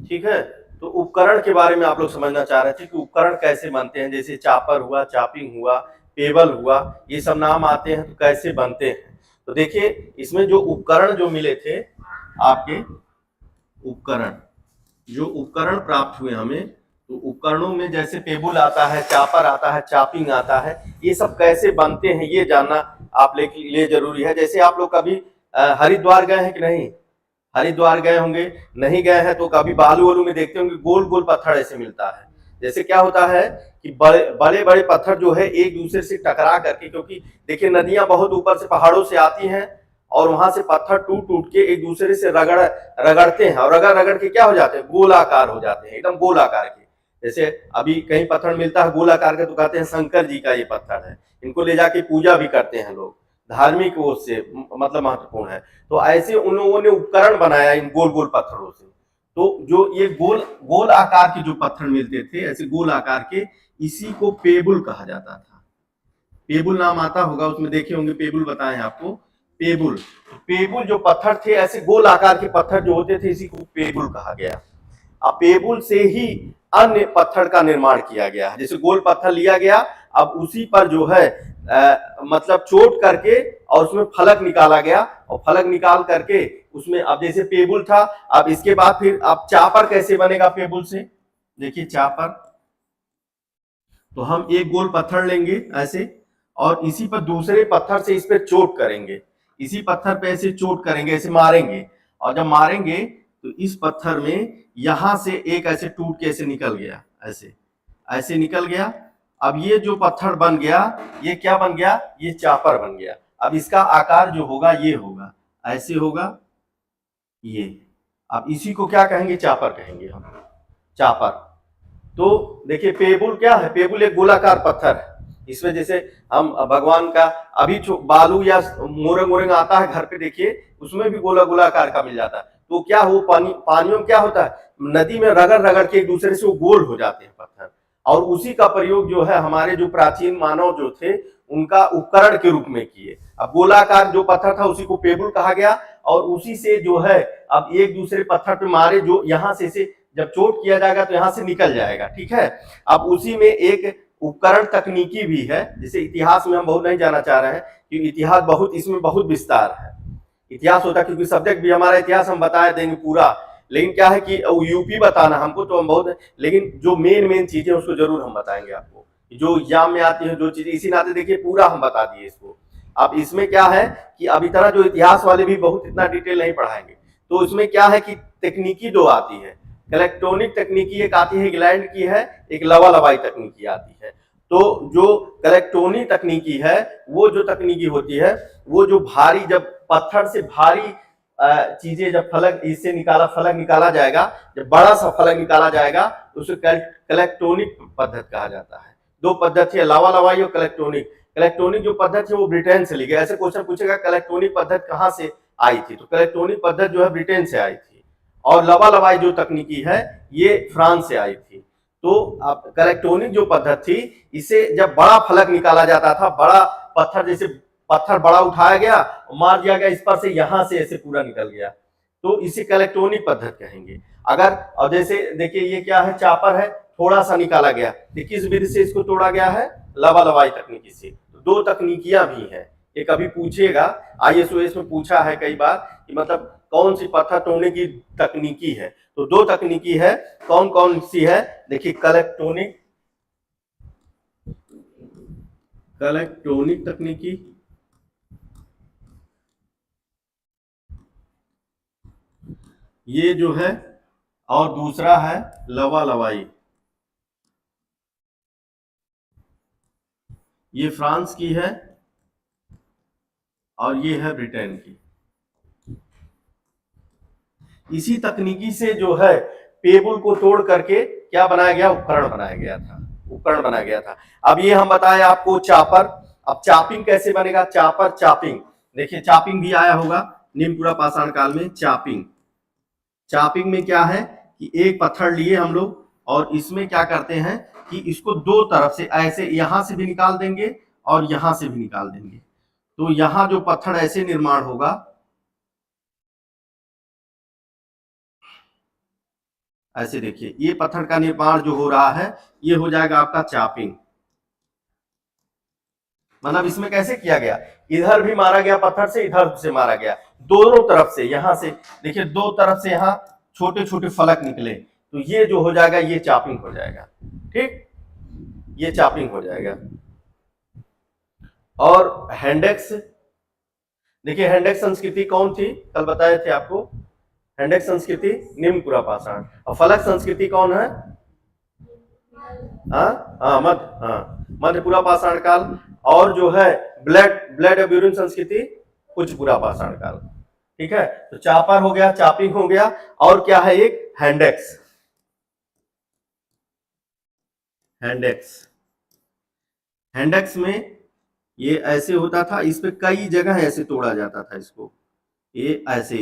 ठीक है। तो उपकरण के बारे में आप लोग समझना चाह रहे थे कि उपकरण कैसे बनते हैं, जैसे चापर हुआ, चापिंग हुआ, पेबल हुआ, ये सब नाम आते हैं, तो कैसे बनते हैं। तो देखिए इसमें जो उपकरण जो मिले थे आपके, उपकरण जो उपकरण प्राप्त हुए हमें, तो उपकरणों में जैसे पेबुल आता है, चापर आता है, चापिंग आता है, ये सब कैसे बनते हैं ये जानना आप लिए जरूरी है। जैसे आप लोग कभी हरिद्वार गए हैं कि नहीं, हरिद्वार गए होंगे, नहीं गए हैं तो कभी बालू वालू में देखते होंगे गोल गोल पत्थर ऐसे मिलता है। जैसे क्या होता है कि बड़े बड़े बड़े पत्थर जो है एक दूसरे से टकरा करके, क्योंकि देखिए नदियां बहुत ऊपर से पहाड़ों से आती हैं और वहां से पत्थर टूट टूट के एक दूसरे से रगड़ते हैं, और रगड़ रगड़ के क्या हो जाते हैं, गोलाकार हो जाते हैं, एकदम गोलाकार के। जैसे अभी कहीं पत्थर मिलता है गोलाकार का, तो कहते हैं शंकर जी का ये पत्थर है, इनको ले जाके पूजा भी करते हैं लोग, धार्मिक वो से मतलब महत्वपूर्ण है। तो ऐसे उन लोगों ने उपकरण बनाया इन गोल गोल पत्थरों से। तो जो ये गोल गोल आकार के जो पत्थर मिलते थे ऐसे गोल आकार के, इसी को पेबुल कहा जाता था। पेबुल नाम आता होगा, उसमें देखे होंगे, पेबुल बताएं आपको, पेबुल। पेबुल जो पत्थर थे, ऐसे गोल आकार के पत्थर जो होते थे, इसी को पेबुल कहा गया। अब पेबुल से ही अन्य पत्थर का निर्माण किया गया है। जैसे गोल पत्थर लिया गया, अब उसी पर जो है मतलब चोट करके और उसमें फलक निकाला गया, और फलक निकाल करके उसमें, अब जैसे पेबुल था, अब इसके बाद फिर अब चापर कैसे बनेगा पेबुल से, देखिए चापर, तो हम एक गोल पत्थर लेंगे ऐसे, और इसी पर दूसरे पत्थर से इस पर चोट करेंगे, इसी पत्थर पे ऐसे चोट करेंगे, ऐसे मारेंगे, और जब मारेंगे तो इस पत्थर में यहां से एक ऐसे टूट के ऐसे निकल गया, ऐसे ऐसे निकल गया। अब ये जो पत्थर बन गया, ये क्या बन गया, ये चापर बन गया। अब इसका आकार जो होगा ये होगा, ऐसे होगा ये। अब इसी को क्या कहेंगे, चापर कहेंगे हम, चापर। तो देखिए पेबुल क्या है, पेबुल एक गोलाकार पत्थर है। इसमें जैसे हम भगवान का अभी बालू या मोरंग मोरंग आता है घर पे, देखिए उसमें भी गोला गोलाकार का मिल जाता है। तो क्या हो, पानियों में क्या होता है, नदी में रगड़ रगड़ के एक दूसरे से वो गोल हो जाते हैं पत्थर, और उसी का प्रयोग जो है हमारे जो प्राचीन मानव जो थे उनका उपकरण के रूप में किए। अब गोलाकार जो पत्थर था उसी को पेबुल कहा गया, और उसी से जो है अब एक दूसरे पत्थर पे मारे, जो यहाँ से जब चोट किया जाएगा तो यहां से निकल जाएगा, ठीक है। अब उसी में एक उपकरण तकनीकी भी है, जिसे इतिहास में हम बहुत नहीं जाना चाह रहे हैं, क्योंकि इतिहास बहुत, इसमें बहुत विस्तार है। इतिहास होता है, क्योंकि सब्जेक्ट भी हमारा इतिहास हम बता देंगे पूरा, लेकिन क्या है कि यूपी बताना हमको तो हम बहुत, लेकिन जो मेन मेन चीजें उसको जरूर हम बताएंगे आपको, जो एग्जाम में आती है जो चीजें, इसी नाते देखिए पूरा हम बता दिए इसको। अब इसमें क्या है कि अभी तरह जो इतिहास वाले भी बहुत इतना डिटेल नहीं पढ़ाएंगे, तो इसमें क्या है कि तकनीकी दो आती है, इलेक्ट्रॉनिक तकनीकी एक आती है, इंग्लैंड की है, एक लवा लवाई तकनीकी आती है। तो जो इलेक्ट्रॉनिक तकनीकी है, वो जो तकनीकी होती है, वो जो भारी, जब पत्थर से भारी चीजें, जब फलक इससे निकाला, फलक निकाला जाएगा, जब बड़ा सा फलक निकाला जाएगा तो उसे इलेक्ट्रॉनिक पद्धति कहा जाता है। दो पद्धति है, लावा लवाई और इलेक्ट्रॉनिक। इलेक्ट्रॉनिक जो पद्धति है वो ब्रिटेन से ली गई। ऐसे क्वेश्चन पूछेगा इलेक्ट्रॉनिक पद्धति कहाँ से आई थी, तो इलेक्ट्रॉनिक पद्धति जो है ब्रिटेन से आई थी, और लवा लवाई जो तकनीकी है ये फ्रांस से आई थी। तो अब इलेक्ट्रॉनिक जो पद्धति थी, इसे जब बड़ा फलक निकाला जाता था, बड़ा पत्थर, जैसे पत्थर बड़ा उठाया गया, मार दिया गया इस पर से, यहां से ऐसे पूरा निकल गया, तो इसे इलेक्ट्रॉनिक पद्धति कहेंगे। अगर, और जैसे देखिए ये क्या है, चापर है, थोड़ा सा निकाला गया, किस विधि से इसको तोड़ा गया है, लवा लवाई तकनीकी से। तो दो तकनीकियां भी हैं, ये कभी पूछेगा, ISOS में पूछा है कई बार कि मतलब कौन सी पत्थर तोड़ने की तकनीकी है, तो दो तकनीकी है, कौन कौन सी है, देखिए इलेक्ट्रॉनिक, इलेक्ट्रॉनिक तकनीकी, ये जो है, और दूसरा है लवा लवाई, ये फ्रांस की है और ये है ब्रिटेन की। इसी तकनीकी से जो है पेबुल को तोड़ करके क्या बनाया गया, उपकरण बनाया गया था, उपकरण बनाया गया था। अब ये हम बताए आपको चापर। अब चापिंग कैसे बनेगा, चापर, चापिंग, देखिए चापिंग भी आया होगा निम्नपुरा पाषाण काल में। चापिंग, चापिंग में क्या है कि एक पत्थर लिए हम लोग, और इसमें क्या करते हैं कि इसको दो तरफ से ऐसे, यहां से भी निकाल देंगे और यहां से भी निकाल देंगे, तो यहां जो पत्थर ऐसे निर्माण होगा, ऐसे देखिए ये पत्थर का निर्माण जो हो रहा है ये हो जाएगा आपका चापिंग। मतलब इसमें कैसे किया गया, इधर भी मारा गया पत्थर से, इधर से मारा गया, दोनों तरफ से, यहां से देखिए दो तरफ से यहाँ छोटे छोटे फलक निकले, तो ये जो हो जाएगा ये चापिंग हो जाएगा। ठीक, ये चापिंग हो जाएगा। और हैंडेक्स, देखिए हैंडेक्स संस्कृति कौन थी, कल बताए थे आपको, हैंडेक्स संस्कृति निम्नपुरा पाषाण। और फलक संस्कृति कौन है, मध्यपुरा पाषाण काल। और जो है ब्लड ऑफ यूरिन संस्कृति उच्चपुरा पाषाण काल। ठीक है, तो चापर हो गया, चापिंग हो गया, और क्या है एक हैंडेक्स। हैंडेक्स में ये ऐसे होता था, इस पे कई जगह ऐसे तोड़ा जाता था इसको, ये ऐसे,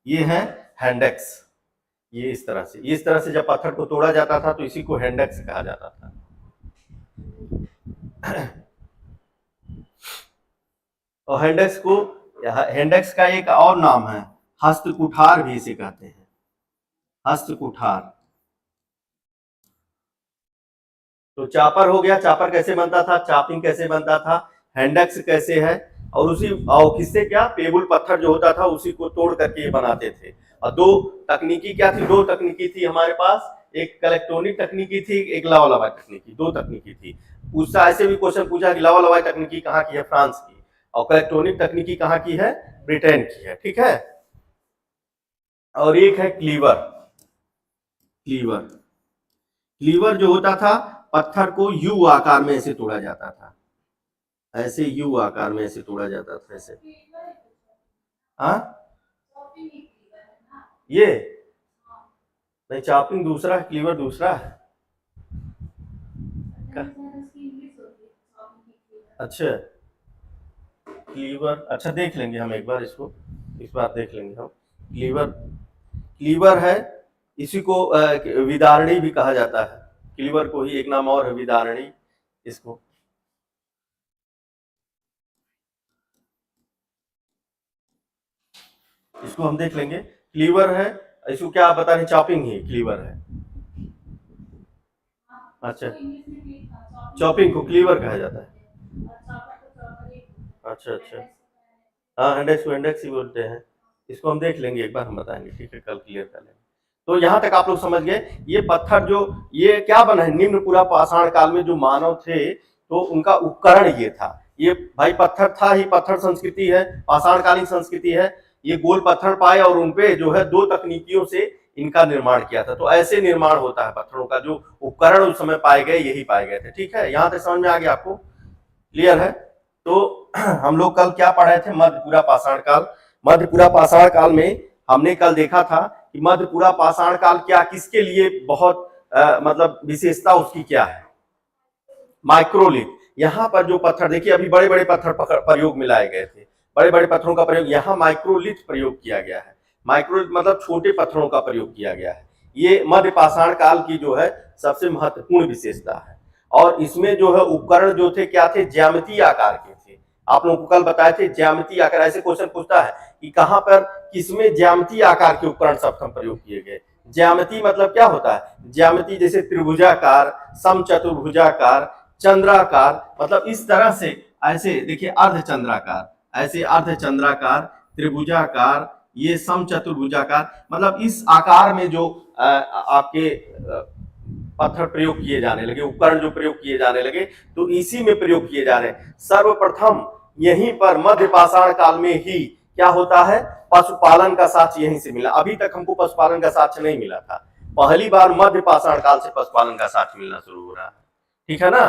ये है हैंडेक्स। ये इस तरह से जब पत्थर को तोड़ा जाता था तो इसी को हैंडेक्स कहा जाता था। और हैंडेक्स का एक और नाम है हस्तकुठार भी इसे कहते हैं, हस्तकुठार। तो चापर हो गया, चापर कैसे बनता था, चापिंग कैसे बनता था, हैंडेक्स कैसे है, और उसी और किससे क्या, पेबुल पत्थर जो होता था उसी को तोड़ करके ये बनाते थे। और दो तकनीकी क्या थी, दो तकनीकी थी हमारे पास, एक कलेक्ट्रॉनिक तकनीकी थी, एक लावा तकनीकी, दो तकनीकी थी। उससे ऐसे भी क्वेश्चन पूछा कि लावा तकनीकी कहाँ की है, फ्रांस की, और कलेक्ट्रॉनिक तकनीकी कहाँ की है, ब्रिटेन की है। ठीक है, और एक है क्लीवर। क्लीवर जो होता था, पत्थर को यू आकार में ऐसे तोड़ा जाता था, ऐसे यू आकार में ऐसे तोड़ा जाता था, ऐसे। ये नहीं, चापिंग दूसरा है, क्लीवर दूसरा है। अच्छा, क्लीवर, अच्छा देख लेंगे हम एक बार इसको, इस बार देख लेंगे हम। क्लीवर है, इसी को विदारणी भी कहा जाता है, क्लीवर को ही एक नाम और है विदारणी इसको। इसको हम देख लेंगे, क्लीवर है, इसको क्या आप बता रहे, चॉपिंग ही क्लीवर है। अच्छा, चॉपिंग को क्लीवर कहा जाता है। अच्छा, हाँ, इंडेक्स ही बोलते हैं इसको, हम देख लेंगे एक बार, हम बताएंगे। ठीक है, कल क्लियर कर लेंगे। तो यहाँ तक आप लोग समझ गए, ये पत्थर जो ये क्या बना है, निम्नपुरा पाषाण काल में जो मानव थे तो उनका उपकरण ये था। ये भाई पत्थर था ही, पत्थर संस्कृति है, पाषाणकालीन संस्कृति है। ये गोल पत्थर पाए और उनपे जो है दो तकनीकियों से इनका निर्माण किया था। तो ऐसे निर्माण होता है पत्थरों का, जो उपकरण उस समय पाए गए यही पाए गए थे। ठीक है, यहाँ तक समझ में आ गया आपको, क्लियर है। तो हम लोग कल क्या पढ़े थे, मध्यपुरा पाषाण काल। मध्यपुरा पाषाण काल में हमने कल देखा था कि मध्यपुरा पाषाण काल क्या, किसके लिए बहुत मतलब विशेषता उसकी क्या है, माइक्रोलिथ। यहाँ पर जो पत्थर देखिए, अभी बड़े बड़े पत्थर प्रयोग में लाए गए थे, बड़े बड़े पत्थरों का प्रयोग, यहाँ माइक्रोलिथ प्रयोग किया गया है। माइक्रोलिथ मतलब छोटे पत्थरों का प्रयोग किया गया है। ये मध्य पाषाण काल की जो है सबसे महत्वपूर्ण विशेषता है। और इसमें जो है उपकरण जो थे क्या थे, ज्यामितीय आकार के थे। आप लोगों को कल बताए थे ज्यामितीय आकार, ऐसे क्वेश्चन पूछता है कि कहां पर किसमें ज्यामितीय आकार के उपकरण सर्वप्रथम प्रयोग किए गए। ज्यामिति मतलब क्या होता है, ज्यामिति जैसे त्रिभुजाकार, समचतुर्भुजाकार, चंद्राकार, मतलब इस तरह से, ऐसे देखिए अर्धचंद्राकार, ऐसे अर्धचंद्राकार, त्रिभुजाकार, ये समचतुर्भुजाकार, मतलब इस आकार में जो आपके पत्थर प्रयोग किए जाने लगे, उपकरण जो प्रयोग किए जाने लगे, तो इसी में प्रयोग किए जा रहे हैं। सर्वप्रथम यहीं पर मध्य पाषाण काल में ही क्या होता है, पशुपालन का साक्ष्य यहीं से मिला। अभी तक हमको पशुपालन का साक्ष्य नहीं मिला था, पहली बार मध्य पाषाण काल से पशुपालन का साक्ष्य मिलना शुरू हो रहा है। ठीक है ना,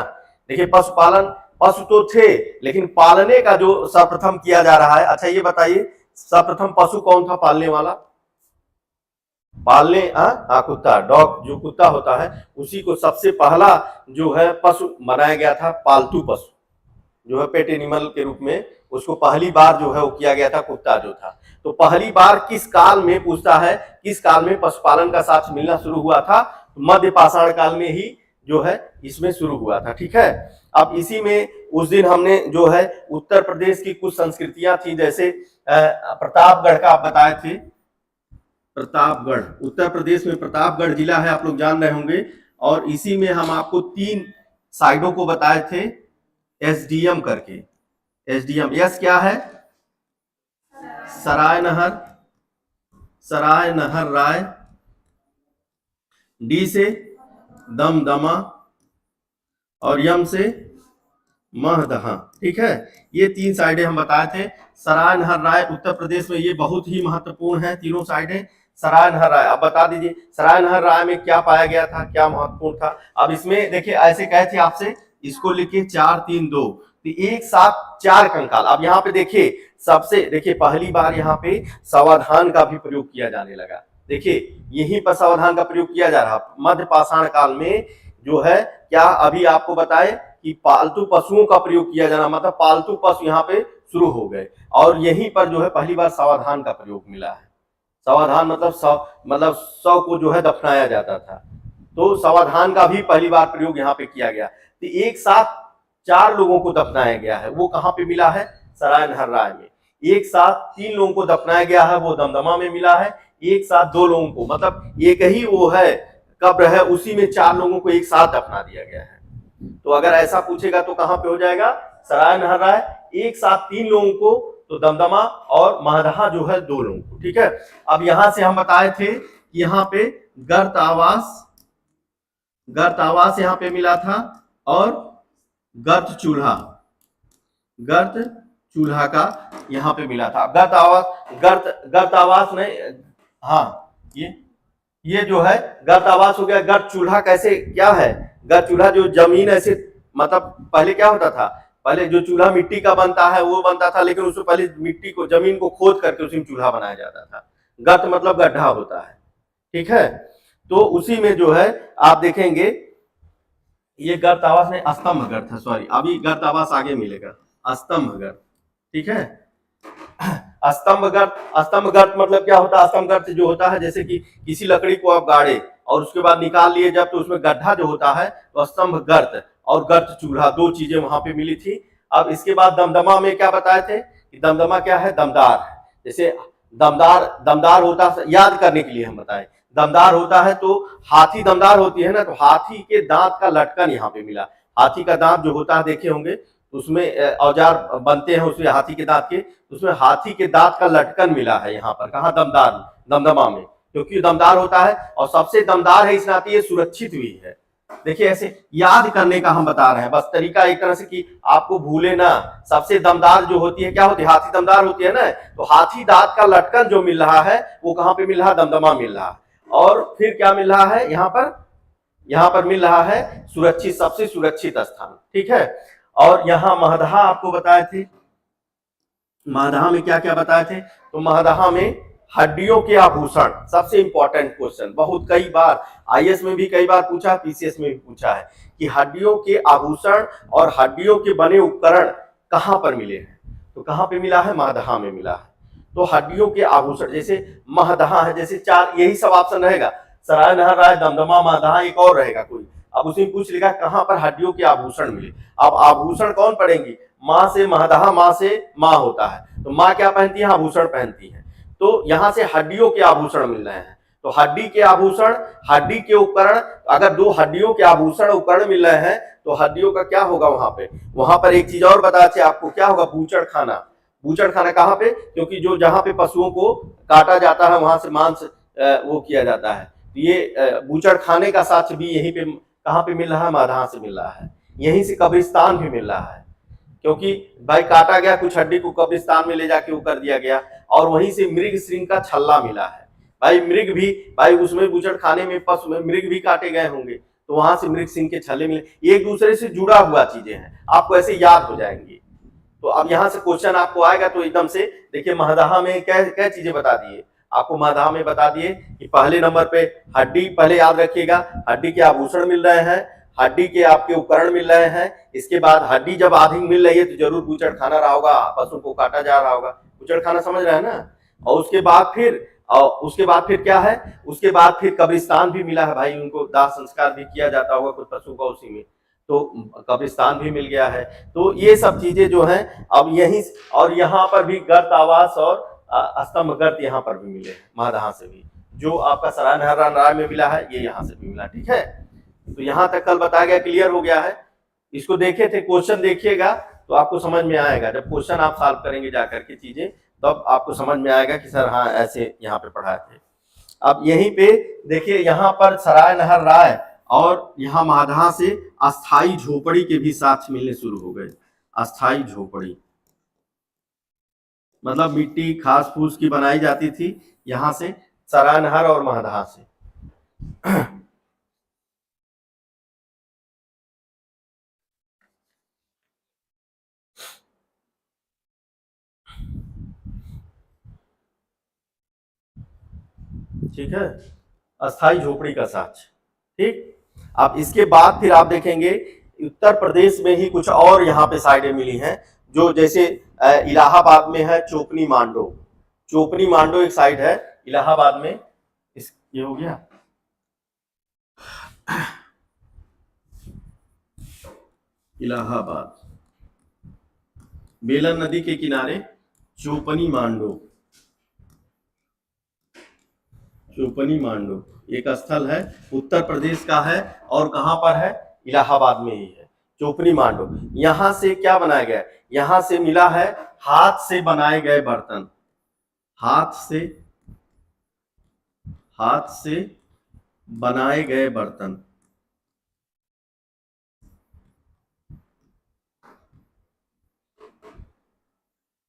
देखिए पशुपालन, पशु तो थे लेकिन पालने का जो सर्वप्रथम किया जा रहा है। अच्छा ये बताइए, सर्वप्रथम पशु कौन था पालने वाला, पालने, कुत्ता, डॉग जो कुत्ता होता है उसी को सबसे पहला जो है पशु बनाया गया था, पालतू पशु जो है पेट एनिमल के रूप में, उसको पहली बार जो है वो किया गया था, कुत्ता जो था। तो पहली बार किस काल में पूछता है, किस काल में पशुपालन का साक्ष्य मिलना शुरू हुआ था, मध्य पाषाण काल में ही जो है इसमें शुरू हुआ था। ठीक है, अब इसी में उस दिन हमने जो है उत्तर प्रदेश की कुछ संस्कृतियां थी, जैसे प्रतापगढ़ का आप बताए थे, प्रतापगढ़, उत्तर प्रदेश में प्रतापगढ़ जिला है, आप लोग जान रहे होंगे। और इसी में हम आपको 3 साइडों को बताए थे एसडीएम करके। एसडीएम, यस क्या है? सरायनहर, सरायनहर राय, डी से दमदमा और यम से महदहा। ठीक है, ये 3 साइडें हम बताए थे। सरायनहर राय उत्तर प्रदेश में, ये बहुत ही महत्वपूर्ण है तीनों साइडें। सरायनहर राय, अब बता दीजिए सरायनहर राय में क्या पाया गया था, क्या महत्वपूर्ण था। अब इसमें देखिए ऐसे कहे थे आपसे, इसको लिखिए 4 3 2, तो एक साथ 4 कंकाल। अब यहाँ पे देखिए सबसे, देखिए पहली बार यहाँ पे सावधान का भी प्रयोग किया जाने लगा। देखिए यहीं पर सावधान का प्रयोग किया जा रहा। मध्य पाषाण काल में जो है क्या, अभी आपको बताए कि पालतू पशुओं का प्रयोग किया जाना, मतलब पालतू पशु यहाँ पे शुरू हो गए। और यहीं पर जो है पहली बार सावधान का प्रयोग मिला है। सावधान मतलब शव को जो है दफनाया जाता था, तो सावधान का भी पहली बार प्रयोग यहाँ पे किया गया। तो एक साथ 4 लोगों को दफनाया गया है, वो कहाँ पे मिला है? सरायनहर राय में। एक साथ 3 लोगों को दफनाया गया है, वो दमदमा में मिला है। एक साथ 2 लोगों को, मतलब एक ही वो है कब्र है, उसी में 4 लोगों को एक साथ दफना दिया गया है। तो अगर ऐसा पूछेगा तो कहां पे हो जाएगा? सरायनहर राय। एक साथ 3 लोगों को तो दमदमा, और महदहा जो है 2 लोगों को। ठीक है, अब यहां से हम बताए थे कि यहाँ पे गर्त आवास, गर्त आवास यहाँ पे मिला था, और गर्त चूल्हा, गर्त चूल्हा का यहाँ पे मिला था। गर्त आवास, गर्त आवास नहीं, हाँ ये जो है गर्त आवास हो गया। गर्त चूल्हा कैसे, क्या है? गर्त चूल्हा जो जमीन ऐसे, मतलब पहले क्या होता था, पहले जो चूल्हा मिट्टी का बनता है वो बनता था, लेकिन उससे पहले मिट्टी को, जमीन को खोद करके उसी में चूल्हा बनाया जाता था। गर्त मतलब गड्ढा होता है। ठीक है, तो उसी में जो है आप देखेंगे, ये गर्त आवास नहीं, स्तंभ गर्त है, सॉरी, अभी गर्त आवास आगे मिलेगा, स्तंभ गर्त। ठीक है, स्तंभ गर्त मतलब क्या होता है? स्तंभ गर्त जो होता है, जैसे कि किसी लकड़ी को आप गाड़े और उसके बाद निकाल लिए जब, तो उसमें गड्ढा जो होता है, तो स्तंभ गर्त और गर्त चूल्हा 2 चीजें वहां पे मिली थी। अब इसके बाद दमदमा में क्या बताए थे कि दमदमा क्या है? दमदार है। जैसे दमदार होता है, याद करने के लिए हम बताए, दमदार होता है तो हाथी दमदार होती है ना, तो हाथी के दांत का लटकन यहाँ पे मिला। हाथी का दांत जो होता है देखे होंगे, उसमें औजार बनते हैं उसमें हाथी के दांत के, उसमें हाथी के दांत का लटकन मिला है यहाँ पर। कहाँ? दमदमा में, क्योंकि दमदार होता है और सबसे दमदार है इस नाते ये सुरक्षित भी है। देखिए ऐसे याद करने का हम बता रहे हैं, बस तरीका एक तरह से कि आपको भूले ना। सबसे दमदार जो होती है, क्या होती है? हाथी दमदार होती है ना, तो हाथी दांत का लटकन जो मिल रहा है वो कहाँ पे मिल रहा है? दमदमा मिल रहा है। और फिर क्या मिल रहा है यहाँ पर मिल रहा है सुरक्षित, सबसे सुरक्षित स्थान। ठीक है, और यहाँ महदहा आपको बताए थे। महदहा में क्या क्या बताए थे? तो महदहा में हड्डियों के आभूषण, सबसे इंपॉर्टेंट क्वेश्चन, बहुत कई बार आईएएस में भी कई बार पूछा, पीसीएस में भी पूछा है कि हड्डियों के आभूषण और हड्डियों के बने उपकरण कहां पर मिले हैं? तो कहां पे मिला है? महदहा में मिला है। तो हड्डियों के आभूषण, जैसे महदहा है, जैसे 4, यही सब ऑप्शन रहेगा, सरायनहर राय, दमदमा, महदहा, एक और रहेगा कोई। अब उसमें पूछ लेगा कहां पर हड्डियों के आभूषण मिले। अब आभूषण कौन पढ़ेंगी? माँ से महदहा, माँ से माँ होता है, तो माँ क्या पहनती है? आभूषण पहनती है। तो यहां से हड्डियों के आभूषण मिल रहे हैं, तो हड्डी के आभूषण, हड्डी के उपकरण, अगर 2 हड्डियों के आभूषण उपकरण मिल रहे हैं तो हड्डियों का क्या होगा वहां पर एक चीज और बताते आपको, क्या होगा? बूचड़ खाना। बूचड़ खाना कहाँ पे? क्योंकि जो जहां पे पशुओं को काटा जाता है वहां से मांस वो किया जाता है, तो ये बूचड़ खाने का साक्ष्य भी यहीं पे कहाँ पे मिल रहा है? महदहा से मिल रहा है। यहीं से कब्रिस्तान भी मिल रहा है, क्योंकि भाई काटा गया, कुछ हड्डी को कब्रिस्तान में ले जाके वो कर दिया गया। और वहीं से मृग श्रृंग का छल्ला मिला है। भाई मृग भी, भाई उसमें बूचड़ खाने में पशु में मृग भी काटे गए होंगे, तो वहां से मृग सिंह के छल्ले मिले। एक दूसरे से जुड़ा हुआ चीजें हैं, आपको ऐसे याद हो जाएंगी। तो अब यहाँ से क्वेश्चन आपको आएगा तो एकदम से देखिए, महदहा में क्या चीजें बता दिए आपको। महदहा में बता दिए कि पहले नंबर पे हड्डी, पहले याद रखिएगा, हड्डी के आभूषण मिल रहे हैं, हड्डी के आपके उपकरण मिल रहे हैं। इसके बाद हड्डी जब आधी मिल रही है तो जरूर बूचड़ खाना रहा होगा, पशु को काटा जा रहा होगा, बूचड़ खाना समझ रहे हैं ना। और उसके बाद फिर क्या है? उसके बाद फिर कब्रिस्तान भी मिला है भाई, उनको दाह संस्कार भी किया जाता होगा कुछ पशु का उसी में, तो कब्रिस्तान भी मिल गया है। तो ये सब चीजें जो हैं अब यहीं, और यहाँ पर भी गर्त आवास और स्तंभ गर्त यहाँ पर भी मिले हैं, महदहा से भी जो आपका सराय नहर राय में मिला है ये यहाँ से भी मिला। ठीक है, तो यहाँ तक कल बताया गया, क्लियर हो गया है। इसको देखे थे, क्वेश्चन देखिएगा तो आपको समझ में आएगा। जब क्वेश्चन आप सॉल्व करेंगे जाकर के चीजें, तब तो आपको समझ में आएगा कि सर हाँ ऐसे यहाँ पे पढ़ाए थे। अब यहीं पे देखिए, यहाँ पर सराय नहर राय और यहाँ माधा से अस्थाई झोपड़ी के भी साक्ष्य मिलने शुरू हो गए। अस्थाई झोपड़ी मतलब मिट्टी घास फूस की बनाई जाती थी यहाँ से, सराय नहर और माधा से। ठीक है, अस्थाई झोपड़ी का साक्ष्य। ठीक, अब इसके बाद फिर आप देखेंगे उत्तर प्रदेश में ही कुछ और यहाँ पे साइडें मिली हैं, जो जैसे इलाहाबाद में है चोपनी मांडो। चोपनी मांडो एक साइड है इलाहाबाद में। इस ये हो गया, इलाहाबाद बेलन नदी के किनारे चोपनी मांडो। चोपनी मांडो एक स्थल है, उत्तर प्रदेश का है और कहां पर है, इलाहाबाद में ही है चोपनी मांडो। यहां से क्या बनाया गया, यहां से मिला है हाथ से बनाए गए बर्तन। हाथ से बनाए गए बर्तन।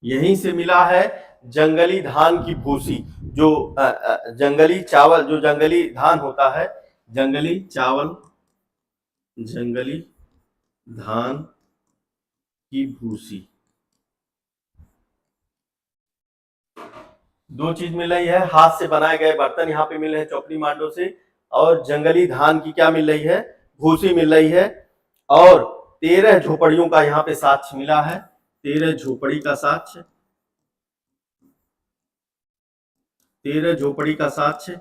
यहीं से मिला है जंगली धान की भूसी, जो जंगली चावल, जो जंगली धान होता है, जंगली चावल, जंगली धान की भूसी। दो चीज मिल रही है, हाथ से बनाए गए बर्तन यहाँ पे मिल रहे हैं चौपनी मांडो से, और जंगली धान की क्या मिल रही है, भूसी मिल रही है। और 13 झोपड़ियों का यहाँ पे साक्ष्य मिला है, 13 झोपड़ी का साक्ष्य, 13 झोपड़ी का साक्ष्य।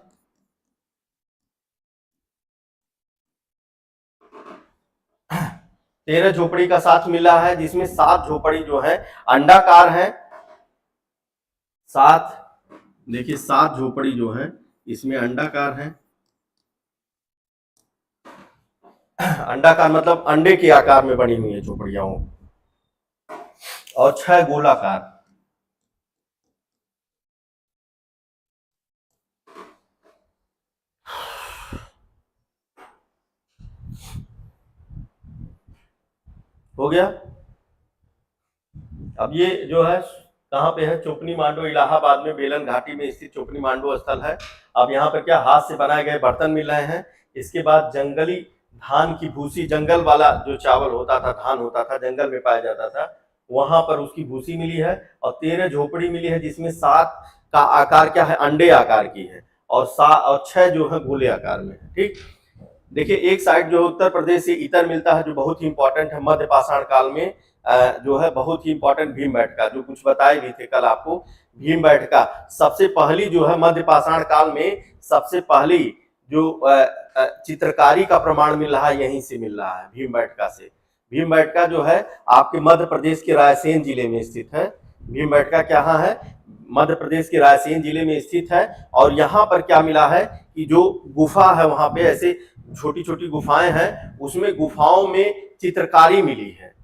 तेरह झोपड़ी का साक्ष्य मिला है, जिसमें 7 झोपड़ी जो है अंडाकार है। 7 देखिए, 7 झोपड़ी जो है इसमें अंडाकार है। अंडाकार मतलब अंडे के आकार में बनी हुई है झोपड़ियां, और 6 गोलाकार। हो गया। अब ये जो है कहाँ पे है, चोपनी मांडो इलाहाबाद में बेलन घाटी में स्थित चोपनी मांडो स्थल है। अब यहाँ पर क्या हाथ से बनाए गए बर्तन मिल रहे हैं। इसके बाद जंगली धान की भूसी, जंगल वाला जो चावल होता था, धान होता था, जंगल में पाया जाता था, वहां पर उसकी भूसी मिली है। और 13 झोपड़ी मिली है, जिसमें 7 का आकार क्या है, अंडे आकार की है, और 6 जो है गोले आकार में है। ठीक, देखिए एक साइड जो उत्तर प्रदेश से इतर मिलता है, जो बहुत ही इंपॉर्टेंट है मध्य पाषाण काल में, जो है बहुत ही इंपॉर्टेंट भीमबेटका, जो कुछ बताए भी थे कल आपको। भीमबेटका सबसे पहली जो है मध्य पाषाण काल में सबसे पहली जो चित्रकारी का प्रमाण मिल रहा है, यहीं से मिल रहा है, भीमबेटका से। भीमबेटका जो है आपके मध्य प्रदेश के रायसेन जिले में स्थित है। भीमबेटका कहाँ है, मध्य प्रदेश के रायसेन जिले में स्थित है। और यहाँ पर क्या मिला है कि जो गुफा है, वहां पे ऐसे छोटी छोटी गुफाएं हैं, उसमें गुफाओं में चित्रकारी मिली है,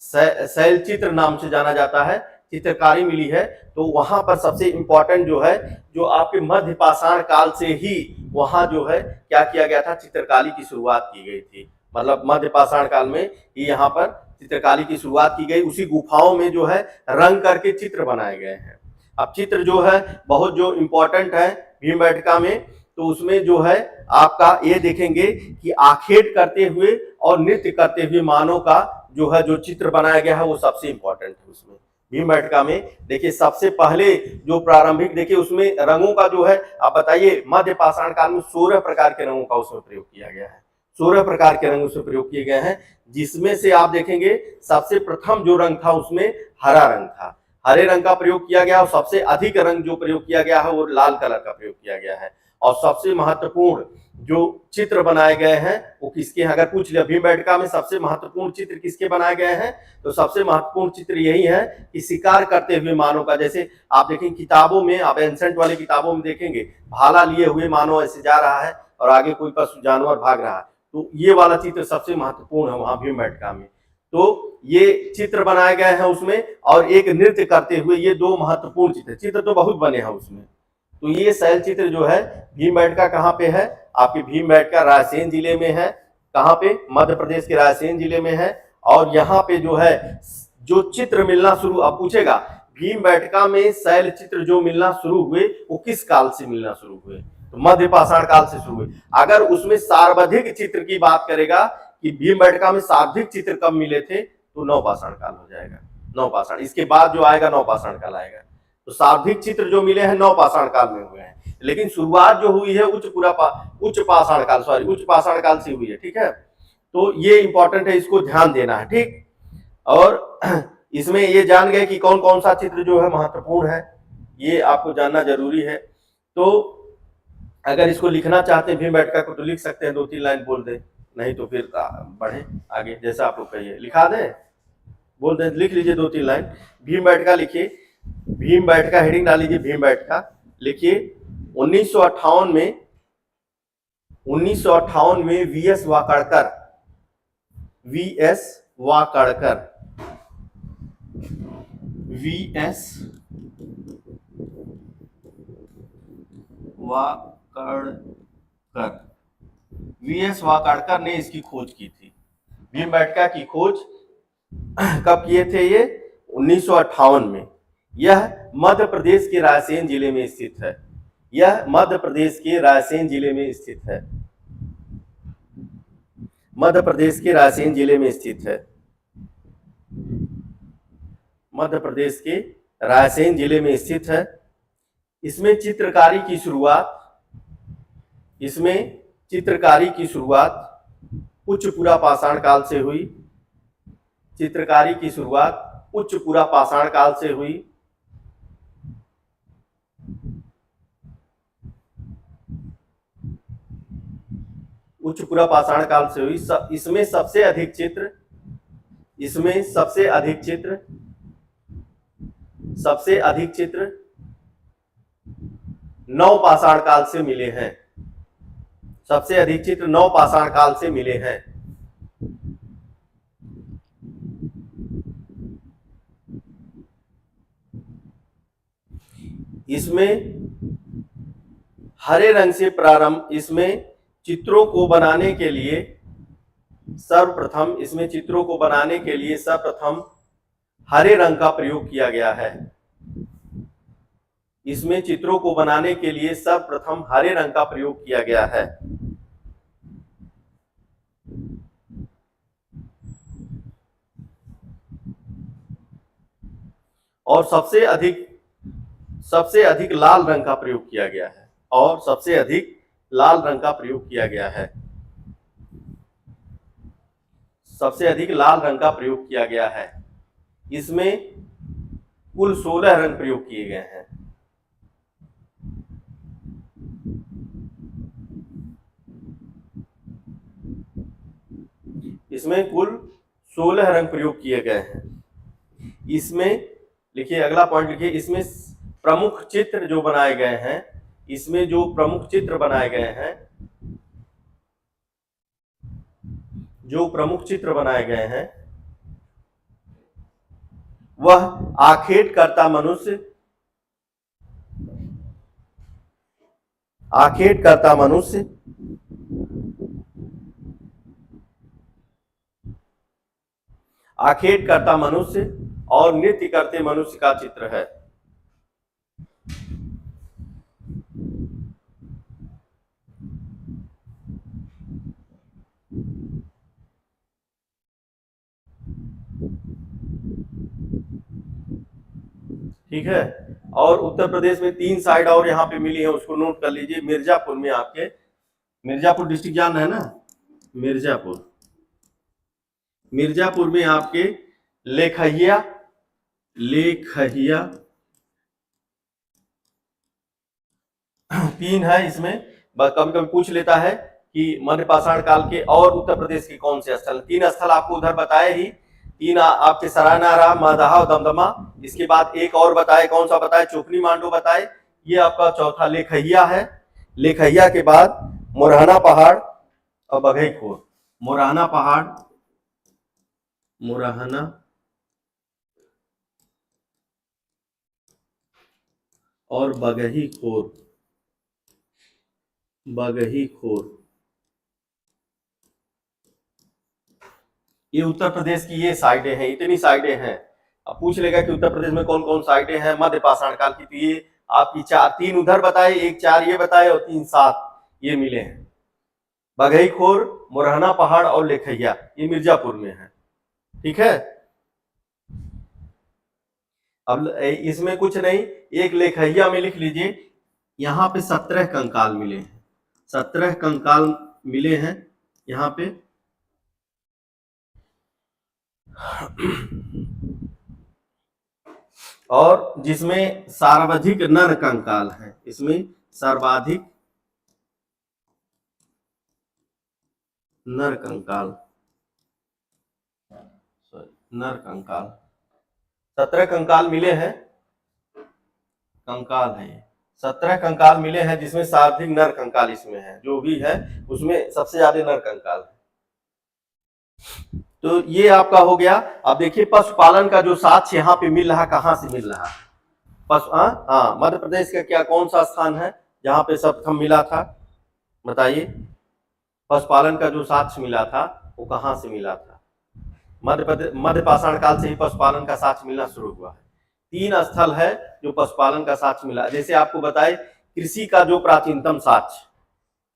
शैल चित्र नाम से जाना जाता है, चित्रकारी मिली है। तो वहां पर सबसे इंपॉर्टेंट जो है, जो आपके मध्य पाषाण काल से ही वहां जो है क्या किया गया था, चित्रकारी की शुरुआत की गई थी। मतलब मध्य पाषाण काल में ही यहाँ पर चित्रकारी की शुरुआत की गई। उसी गुफाओं में जो है रंग करके चित्र बनाए गए हैं। अब चित्र जो है बहुत जो इंपॉर्टेंट है भीमबेटका में, तो उसमें जो है आपका ये देखेंगे कि आखेट करते हुए और नृत्य करते हुए मानव का जो है जो चित्र बनाया गया है, वो सबसे इंपॉर्टेंट है उसमें भीमबेटका में। देखिए सबसे पहले जो प्रारंभिक, देखिए उसमें रंगों का जो है, आप बताइए मध्य पाषाण काल में 16 प्रकार के रंगों का उसमें प्रयोग किया गया है। 16 प्रकार के रंग उसमें प्रयोग किए गए हैं, जिसमें से आप देखेंगे सबसे प्रथम जो रंग था उसमें हरा रंग था, हरे रंग का प्रयोग किया गया। और सबसे अधिक रंग जो प्रयोग किया गया है वो लाल कलर का प्रयोग किया गया है। और सबसे महत्वपूर्ण जो चित्र बनाए गए हैं वो किसके हैं, अगर पूछ लिया भीमबेटका में सबसे महत्वपूर्ण चित्र किसके बनाए गए हैं, तो सबसे महत्वपूर्ण चित्र यही है कि शिकार करते हुए मानव का। जैसे आप देखेंगे किताबों में, आप एंसेंट वाले किताबों में देखेंगे भाला लिए हुए मानव ऐसे जा रहा है और आगे कोई पशु जानवर भाग रहा है, तो ये वाला चित्र सबसे महत्वपूर्ण है वहां भीमबेटका में। तो ये चित्र बनाए गए हैं उसमें, और एक नृत्य करते हुए, ये दो महत्वपूर्ण चित्र तो बहुत बने हैं उसमें। तो ये शैल चित्र जो है भीमबेटका कहाँ पे है, आपके भीमबेटका रायसेन जिले में है। कहाँ पे, मध्य प्रदेश के रायसेन जिले में है। और यहाँ पे जो है जो चित्र मिलना शुरू, अब पूछेगा भीमबेटका में शैल चित्र जो मिलना शुरू हुए वो किस काल से मिलना शुरू हुए, तो मध्य पाषाण काल से शुरू हुए। अगर उसमें सर्वाधिक चित्र की बात करेगा कि भीमबेटका में सर्वाधिक चित्र कब मिले थे, तो नवपाषाण काल हो जाएगा, नवपाषाण। इसके बाद जो आएगा नवपाषाण काल आएगा। तो सर्वाधिक चित्र जो मिले हैं नवपाषाण काल में हुए हैं, लेकिन शुरुआत जो हुई है उच्च पाषाण काल से हुई है। ठीक है, तो ये इंपॉर्टेंट है, इसको ध्यान देना है। ठीक, और इसमें ये जान गए कि कौन कौन सा चित्र जो है महत्वपूर्ण है, ये आपको जानना जरूरी है। तो अगर इसको लिखना चाहते हैं भीमबेटका को तो लिख सकते हैं, 2-3 लाइन बोल दे, नहीं तो फिर बढ़े आगे, जैसा आप लोग कहिए। लिखा दें, बोल दें, लिख लीजिए 2-3 लाइन भीमबेटका लिखिए। भीमबेटका हेडिंग डाल लीजिए, भीमबेटका लिखिए। 1958 में वीएस वाकड़कर वीएस वाकड़कर ने इसकी खोज की थी। भीमबेटका की खोज कब किए थे ये, 1958 में। यह मध्य प्रदेश के रायसेन जिले में स्थित है। यह मध्य प्रदेश के रायसेन जिले में स्थित है। मध्य प्रदेश के रायसेन जिले में स्थित है। मध्य प्रदेश के रायसेन जिले में स्थित है। इसमें चित्रकारी की शुरुआत उच्च पुरा पाषाण काल से हुई। चित्रकारी की शुरुआत उच्च पुरा पाषाण काल से हुई। उच्च पुरा पाषाण काल से हुई। इसमें सबसे अधिक चित्र नवपाषाण काल से मिले हैं। सबसे अधिक चित्र नवपाषाण काल से मिले हैं। इसमें हरे रंग से प्रारंभ, इसमें चित्रों को बनाने के लिए सर्वप्रथम हरे रंग का प्रयोग किया गया है। इसमें चित्रों को बनाने के लिए सर्वप्रथम हरे रंग का प्रयोग किया गया है। और सबसे अधिक लाल रंग का प्रयोग किया गया है। और सबसे अधिक लाल रंग का प्रयोग किया गया है। सबसे अधिक लाल रंग का प्रयोग किया गया है। इसमें कुल 16 रंग प्रयोग किए गए हैं। इसमें कुल 16 रंग प्रयोग किए गए हैं। इसमें लिखिए, अगला पॉइंट लिखिए, इसमें प्रमुख चित्र जो बनाए गए हैं, इसमें जो प्रमुख चित्र बनाए गए हैं, वह आखेट करता मनुष्य और नृत्य करते मनुष्य का चित्र है। ठीक है, और उत्तर प्रदेश में 3 साइड और यहाँ पे मिली है, उसको नोट कर लीजिए। मिर्जापुर में आपके, मिर्जापुर डिस्ट्रिक्ट जान है ना, मिर्जापुर में आपके लेखहिया 3 है। इसमें कभी कभी पूछ लेता है कि मध्य पाषाण काल के और उत्तर प्रदेश के कौन से स्थल, 3 स्थल आपको उधर बताए ही, 3 आपके सरायनारा, मदाहा और दमदमा। इसके बाद एक और बताए, कौन सा बताए, चोकनी मांडो बताए। ये आपका चौथा लेखहिया है। लेखहिया के बाद मुरहना पहाड़ और बघईखोर। मुरहना पहाड़, मुरहना और बघईखोर, बघईखोर, ये उत्तर प्रदेश की ये साइडें हैं, इतनी साइडें हैं। अब पूछ लेगा कि उत्तर प्रदेश में कौन कौन साइडें हैं मध्य पाषाण काल की, तो ये आपकी 3 उधर बताए, 1 4 ये बताए और 3 7 ये मिले हैं। बघईखोर, मुरहना पहाड़ और लेखहिया, ये मिर्जापुर में है। ठीक है, अब इसमें कुछ नहीं, एक लेखहिया में लिख लीजिए, यहाँ पे 17 कंकाल मिले हैं, 17 कंकाल मिले हैं यहाँ पे। और जिसमें सर्वाधिक नर कंकाल है, इसमें सर्वाधिक नर कंकाल, नर कंकाल 17 कंकाल मिले हैं, कंकाल है 17 कंकाल मिले हैं, जिसमें सर्वाधिक नर कंकाल इसमें है, जो भी है उसमें सबसे ज्यादा नर कंकाल है। तो ये आपका हो गया। अब देखिए पशुपालन का जो साक्ष्य यहाँ पे मिल रहा, कहाँ से मिल रहा है? मध्य प्रदेश का क्या कौन सा स्थान है जहाँ पे प्रथम मिला था, बताइए। पशुपालन का जो साक्ष्य मिला था वो कहाँ से मिला था? मध्य पाषाण काल से ही पशुपालन का साक्ष्य मिलना शुरू हुआ है। 3 स्थल है जो पशुपालन का साक्ष्य मिला। जैसे आपको बताए कृषि का जो प्राचीनतम साक्ष्य,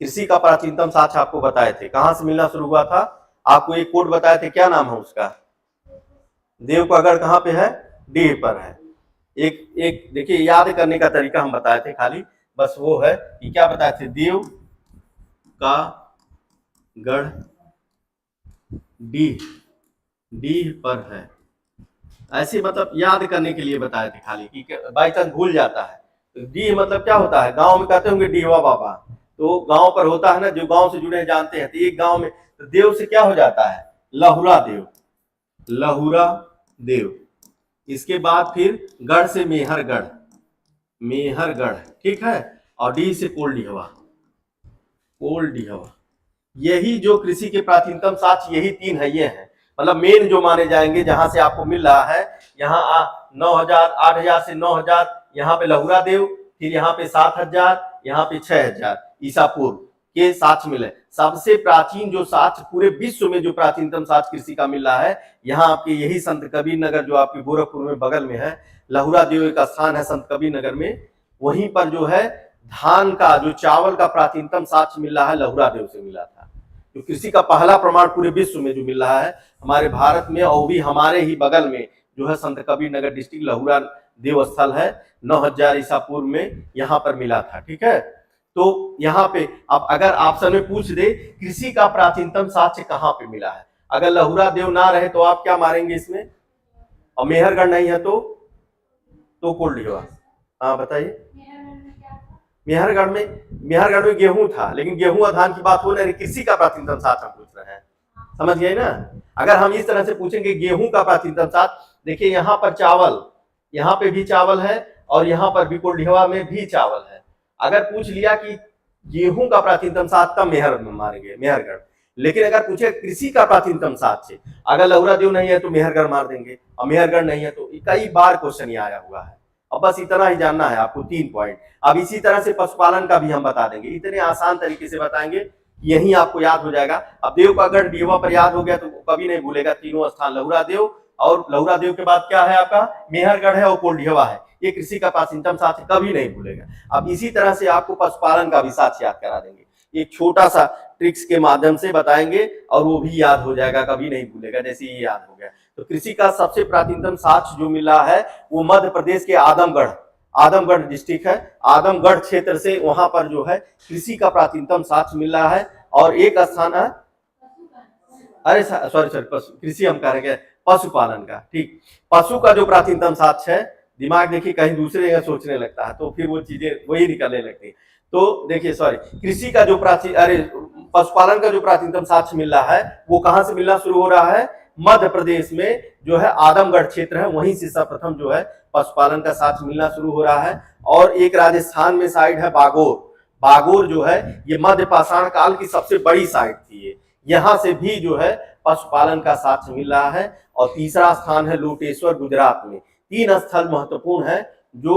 कृषि का प्राचीनतम साक्ष्य आपको बताए थे, कहाँ से मिलना शुरू हुआ था? आपको एक कोड बताए थे, क्या नाम है उसका? देव का गढ़ कहाँ पे है? डीह पर है। एक देखिए याद करने का तरीका हम बताए थे, खाली बस वो है कि क्या बताए थे, देव का गढ़ डीह पर है, ऐसे मतलब याद करने के लिए बताए थे खाली, कि बाई चांस भूल जाता है। तो डीह मतलब क्या होता है? गांव में कहते होंगे डीहवा बाबा, तो गांव पर होता है ना, जो गांव से जुड़े जानते हैं। तो एक गांव में तो देव से क्या हो जाता है? लहुरा देव, लहुरा देव। इसके बाद फिर गढ़ से मेहरगढ़, मेहरगढ़, ठीक है। और डी से कोल्डिहवा, कोल्डिहवा। यही जो कृषि के प्राचीनतम साक्ष्य यही 3 है, ये हैं मतलब मेन जो माने जाएंगे, जहां से आपको मिल रहा है। यहाँ 9000, 8000 से 9000 यहाँ पे लहुरा देव, फिर यहाँ पे 7000, यहाँ पे 6000 ईसा पूर्व के साक्ष्य मिले। सबसे प्राचीन जो साक्ष्य पूरे विश्व में, जो प्राचीनतम साक्ष्य कृषि का मिल रहा है, यहाँ आपके यही संत कबीर नगर जो आपके गोरखपुर में बगल में है, लहुरा देव एक स्थान है संत कबीर नगर में, वहीं पर जो है धान का जो चावल का प्राचीनतम साक्ष्य मिल रहा है, लहुरा देव से मिला था। जो कृषि का पहला प्रमाण पूरे विश्व में जो मिल रहा है हमारे भारत में, और भी हमारे ही बगल में जो है संत कबीर नगर डिस्ट्रिक्ट लहुरा देव स्थल है, 9000 ईसा पूर्व में यहाँ पर मिला था। ठीक है, तो यहाँ पे अब अगर ऑप्शन में पूछ दे कृषि का प्राचीनतम साक्ष्य कहाँ पे मिला है, अगर लहुरा देव ना रहे तो आप क्या मारेंगे इसमें? और मेहरगढ़ नहीं है तो कोल्डिहवा। हाँ बताइए। मेहरगढ़ में गेहूं था, लेकिन गेहूं और धान की बात हो रही, कृषि का प्राचीनतम साक्ष्य हम पूछ रहे हैं, समझ गए ना? अगर हम इस तरह से पूछेंगे गेहूं का प्राचीनतम साक्ष्य, देखिए यहाँ पर चावल, यहाँ पे भी चावल है और यहाँ पर भी कोल्डिहवा में भी चावल है। अगर पूछ लिया कि गेहूं का प्राचीनतम साक्ष्य, तब मारेंगे मेहरगढ़। लेकिन अगर पूछे कृषि का प्राचीनतम साक्ष्य, अगर लहुरा देव नहीं है तो मेहरगढ़ मार देंगे, और मेहरगढ़ नहीं है तो कई बार क्वेश्चन ये आया हुआ है। अब बस इतना ही जानना है आपको, 3 पॉइंट। अब इसी तरह से पशुपालन का भी हम बता देंगे, इतने आसान तरीके से बताएंगे, यही आपको याद हो जाएगा। अब देव का गढ़ डीहवा पर याद हो गया तो कभी नहीं भूलेगा, तीनों स्थान लहुरा देव, और लहुरा देव के बाद क्या है आपका? मेहरगढ़ है और कोल्डिहवा है। ये कृषि का प्राचीनतम साक्ष्य कभी नहीं भूलेगा। अब इसी तरह से आपको पशुपालन का भी साक्ष्य याद करा देंगे, एक छोटा सा ट्रिक्स के माध्यम से बताएंगे, और वो भी याद हो जाएगा, कभी नहीं भूलेगा, जैसे ये याद हो गया। तो कृषि का सबसे प्राचीनतम साक्ष्य जो मिला है वो मध्य प्रदेश के आदमगढ़ डिस्ट्रिक्ट है, आदमगढ़ क्षेत्र से, वहां पर जो है कृषि का प्राचीनतम साक्ष्य मिल रहा है। और एक स्थान है, अरे सॉरी कृषि हम कह रहे हैं, पशुपालन का। ठीक, पशु का जो प्राचीनतम साक्ष्य है, दिमाग देखिए कहीं दूसरे जगह सोचने लगता है तो फिर वो चीजें वही निकलने लगती है। तो देखिए सॉरी, कृषि का जो पशुपालन का जो प्राचीनतम साक्ष्य मिल रहा है वो कहां से मिलना शुरू हो रहा है? मध्य प्रदेश में जो है आदमगढ़ क्षेत्र है, वहीं से सर्वप्रथम जो है पशुपालन का साक्ष्य मिलना शुरू हो रहा है। और एक राजस्थान में साइट है बागोर। बागोर जो है ये मध्य पाषाण काल की सबसे बड़ी साइट थी ये, यहाँ से भी जो है पशुपालन का साक्ष्य मिल रहा है। और तीसरा स्थान है लोटेश्वर गुजरात में। 3 स्थल महत्वपूर्ण है जो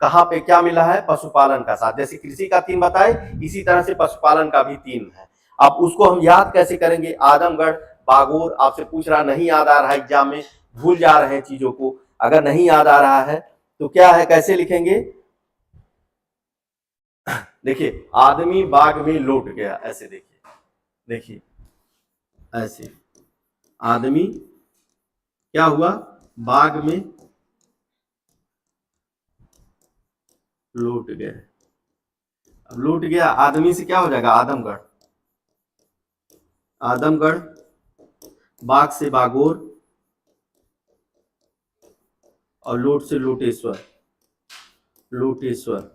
कहां पे क्या मिला है? पशुपालन का साथ। जैसे कृषि का 3 बताए, इसी तरह से पशुपालन का भी 3 है। अब उसको हम याद कैसे करेंगे? आदमगढ़, बागोर, आपसे पूछ रहा, नहीं याद आ रहा है एग्जाम में, भूल जा रहे हैं चीजों को, अगर नहीं याद आ रहा है तो क्या है, कैसे लिखेंगे? देखिए, आदमी बाग में लौट गया, ऐसे देखिए, देखिए ऐसे, आदमी क्या हुआ? बाग में लौट गए। अब लौट गया, आदमी से क्या हो जाएगा? आदमगढ़, आदमगढ़, बाग से बागोर, और लोट से लोटेश्वर, लोटेश्वर।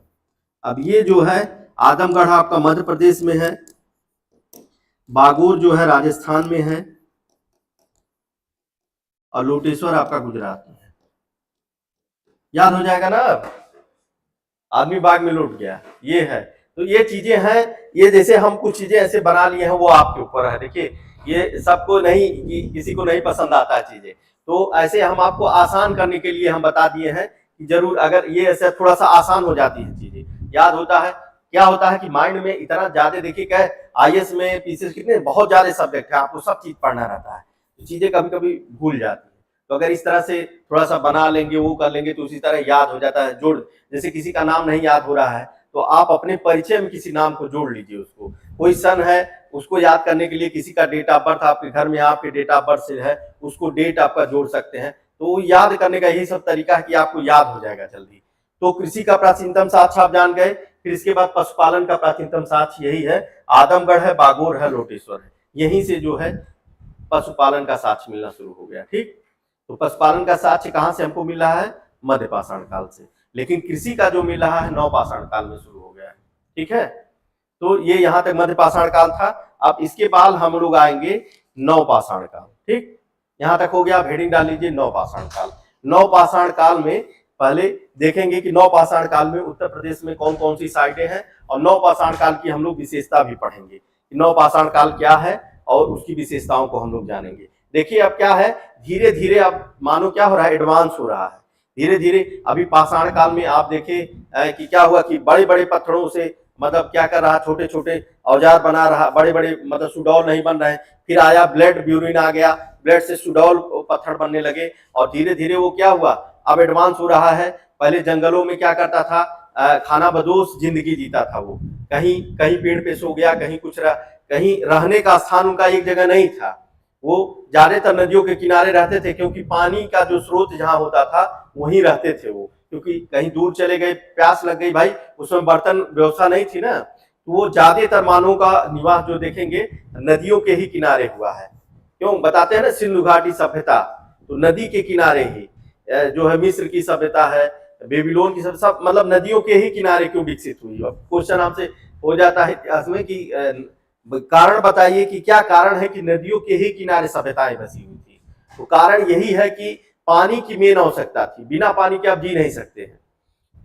अब ये जो है आदमगढ़ आपका मध्य प्रदेश में है, बागोर जो है राजस्थान में है, और लोटेश्वर आपका गुजरात में है। याद हो जाएगा ना? अब आदमी बाग में लौट गया, ये है। तो ये चीजें हैं, ये जैसे हम कुछ चीजें ऐसे बना लिए हैं, वो आपके ऊपर है। देखिए, ये सबको नहीं, किसी को नहीं पसंद आता है चीजें, तो ऐसे हम आपको आसान करने के लिए हम बता दिए हैं कि जरूर अगर ये ऐसे थोड़ा सा आसान हो जाती है चीजें, याद होता है। क्या होता है कि माइंड में इतना ज्यादा, देखिए क्या आईएएस में पीसीएस कितने बहुत ज्यादा सब्जेक्ट है, आपको सब चीज पढ़ना रहता है, तो चीजें कभी कभी भूल जाती है। तो अगर इस तरह से थोड़ा सा बना लेंगे, वो कर लेंगे, तो उसी तरह याद हो जाता है। जोड़, जैसे किसी का नाम नहीं याद हो रहा है तो आप अपने परिचय में किसी नाम को जोड़ लीजिए। उसको कोई सन है, उसको याद करने के लिए किसी का डेट ऑफ बर्थ आपके घर में आपके डेट ऑफ बर्थ से है, उसको डेट आपका जोड़ सकते हैं। तो याद करने का यही सब तरीका है कि आपको याद हो जाएगा जल्दी। तो कृषि का प्राचीनतम साक्ष्य आप जान गए। फिर इसके बाद पशुपालन का प्राचीनतम साक्ष्य यही है, आदमगढ़ है, बागोर है, लोटेश्वर है। यहीं से जो है पशुपालन का साक्ष्य मिलना शुरू हो गया। ठीक, तो पशुपालन का साक्ष्य कहां से हमको मिल रहा है? मध्य पाषाण काल से। लेकिन कृषि का जो मिल रहा है नवपाषाण काल में शुरू हो गया है। ठीक है, तो ये यहां तक मध्य पाषाण काल था। अब इसके बाद हम लोग आएंगे नवपाषाण काल। ठीक, यहां तक हो गया, आप हेडिंग डाल लीजिए नवपाषाण काल। नवपाषाण काल में पहले देखेंगे कि नवपाषाण काल में उत्तर प्रदेश में कौन कौन सी साइटें हैं, और नवपाषाण काल की हम लोग विशेषता भी पढ़ेंगे कि नवपाषाण काल क्या है और उसकी विशेषताओं को हम लोग जानेंगे। देखिए अब क्या है, धीरे धीरे अब मानो क्या हो रहा है, एडवांस हो रहा है धीरे धीरे। अभी पाषाण काल में आप देखें कि क्या हुआ कि बड़े बड़े पत्थरों से मतलब क्या कर रहा, छोटे छोटे औजार बना रहा, बड़े बड़े मतलब सुडौल नहीं बन रहे। फिर आया ब्लेड ब्यूरिन आ गया, ब्लेड से सुडौल पत्थर बनने लगे, और धीरे धीरे वो क्या हुआ, अब एडवांस हो रहा है। पहले जंगलों में क्या करता था, खाना बदोश जिंदगी जीता था वो, कहीं कहीं पेड़ पे सो गया, कहीं कुछ कहीं रहने का स्थान उनका एक जगह नहीं था। वो ज्यादातर नदियों के किनारे रहते थे, क्योंकि पानी का जो स्रोत जहां होता था वहीं रहते थे वो, क्योंकि कहीं दूर चले गए, प्यास लग गई भाई, उसमें बर्तन व्यवस्था नहीं थी ना, तो वो ज्यादातर मानव का निवास जो देखेंगे नदियों के ही किनारे हुआ है। क्यों बताते हैं ना, सिंधु घाटी सभ्यता तो नदी के किनारे ही जो है, मिस्र की सभ्यता है, बेबीलोन की सब मतलब नदियों के ही किनारे क्यों विकसित हुई। क्वेश्चन आपसे हो जाता है इतिहास में कि कारण बताइए कि क्या कारण है कि नदियों के ही किनारे सभ्यताएं बसी हुई थी। तो कारण यही है कि पानी की मेन आवश्यकता थी, बिना पानी के आप जी नहीं सकते हैं।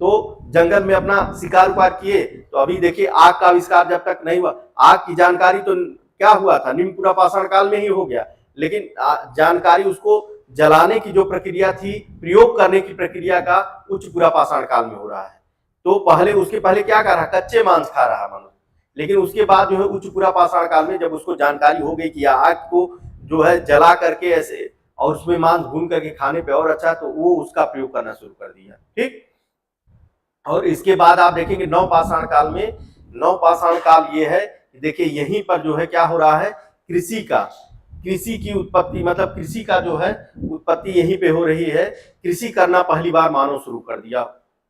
तो जंगल में अपना शिकार उकार किए। तो अभी देखिए आग का आविष्कार जब तक नहीं हुआ, आग की जानकारी तो क्या हुआ था, निम्न पूरा पाषाण काल में ही हो गया, लेकिन जानकारी उसको जलाने की जो प्रक्रिया थी, प्रयोग करने की प्रक्रिया का उच्च पूरा पाषाण काल में हो रहा है। तो पहले उसके पहले क्या कर रहा, कच्चे मांस खा रहा मनुष्य, लेकिन उसके बाद जो है उच्च पूरा पाषाण काल में जब उसको जानकारी हो गई कि आग को जो है जला करके ऐसे और उसमें मांस भून करके खाने पे और अच्छा, तो वो उसका प्रयोग करना शुरू कर दिया। ठीक, और इसके बाद आप देखेंगे नवपाषाण काल में, नवपाषाण काल ये है, देखिए यहीं पर जो है क्या हो रहा है, कृषि की उत्पत्ति, मतलब कृषि का जो है उत्पत्ति यहीं पे हो रही है। कृषि करना पहली बार मानव शुरू कर दिया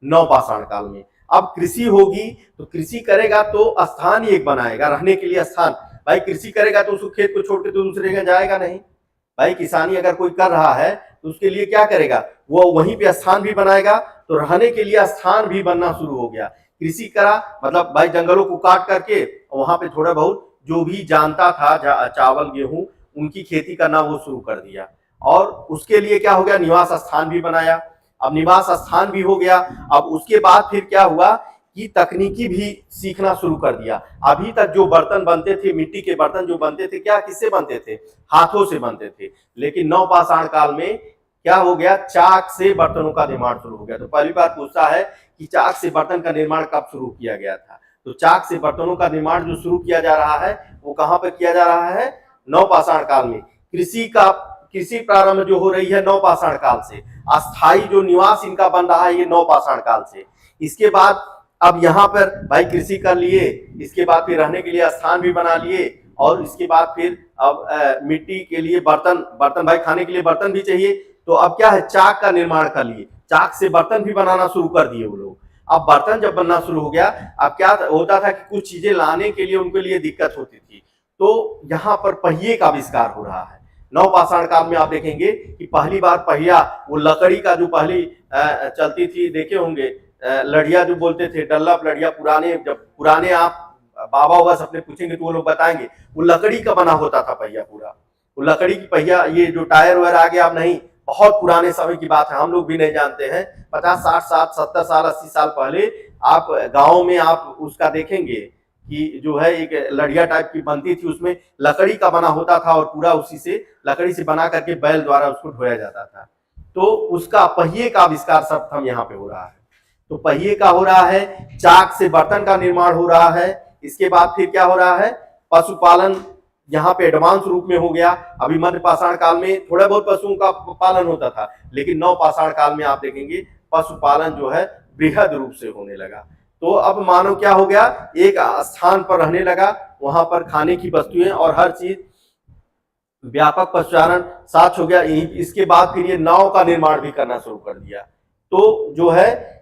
नवपाषाण काल में। अब कृषि होगी तो कृषि करेगा तो स्थान ही एक बनाएगा, रहने के लिए स्थान। भाई कृषि करेगा तो उसको खेत को छोड़ के तो दूसरे जगह जाएगा नहीं। भाई किसानी अगर कोई कर रहा है तो उसके लिए क्या करेगा, वो वहीं पे स्थान भी बनाएगा, तो रहने के लिए स्थान भी बनना शुरू हो गया। कृषि करा मतलब भाई जंगलों को काट करके वहां पे थोड़ा बहुत जो भी जानता था चावल गेहूं उनकी खेती करना वो शुरू कर दिया। और उसके लिए क्या हो गया, निवास स्थान भी बनाया। अब निवास स्थान भी हो गया, अब उसके बाद फिर क्या हुआ कि तकनीकी भी सीखना शुरू कर दिया। अभी तक जो बर्तन बनते थे, मिट्टी के बर्तन जो बनते थे, क्या किससे बनते थे, हाथों से बनते थे। लेकिन नवपाषाण काल में क्या हो गया, चाक से बर्तनों का निर्माण शुरू हो गया। तो पहली बार पूछता है कि चाक से बर्तन का निर्माण कब शुरू किया गया था। तो चाक से बर्तनों का निर्माण जो शुरू किया जा रहा है वो कहां पर किया जा रहा है, नवपाषाण काल में। कृषि प्रारंभ जो हो रही है नवपाषाण काल से, अस्थाई जो निवास इनका बन रहा है ये नवपाषाण काल से। इसके बाद अब यहाँ पर भाई कृषि कर लिए, इसके बाद फिर रहने के लिए स्थान भी बना लिए, और इसके बाद फिर अब मिट्टी के लिए बर्तन भाई खाने के लिए बर्तन भी चाहिए। तो अब क्या है, चाक का निर्माण कर लिए, चाक से बर्तन भी बनाना शुरू कर दिए वो लोग। अब बर्तन जब बनना शुरू हो गया, अब क्या होता था कि कुछ चीजें लाने के लिए उनके लिए दिक्कत होती थी। तो यहाँ पर पहिए का आविष्कार हो रहा है। नवपाषाण काल में आप देखेंगे कि पहली बार पहिया, वो लकड़ी का जो पहली चलती थी, देखे होंगे लड़िया जो बोलते थे, डल्लप लड़िया, पुराने आप बाबा होगा सबने पूछेंगे तो वो लोग बताएंगे, वो लकड़ी का बना होता था पहिया पूरा। वो लकड़ी की पहिया, ये जो टायर वायर आ गया अब नहीं, बहुत पुराने समय की बात है, हम लोग भी नहीं जानते हैं। 50 60 70 साल 80 साल पहले आप गाँव में आप उसका देखेंगे कि जो है एक लड़िया टाइप की बनती थी, उसमें लकड़ी का बना होता था और पूरा उसी से लकड़ी से बना करके बैल द्वारा उसको ढोया जाता था। तो उसका पहिए का आविष्कार सर्वप्रथम यहाँ पे हो रहा है। तो पहिए का हो रहा है, चाक से बर्तन का निर्माण हो रहा है। इसके बाद फिर क्या हो रहा है, पशुपालन यहाँ पे एडवांस रूप में हो गया। अभी मध्य पाषाण काल में थोड़ा बहुत पशुओं का पालन होता था, लेकिन नवपाषाण काल में आप देखेंगे पशुपालन जो है बृहद रूप से होने लगा। तो अब मानव क्या हो गया, एक स्थान पर रहने लगा, वहां पर खाने की वस्तुएं और हर चीज व्यापक पशुचारण साथ हो गया। इसके बाद फिर ये नाव का निर्माण भी करना शुरू कर दिया। तो जो है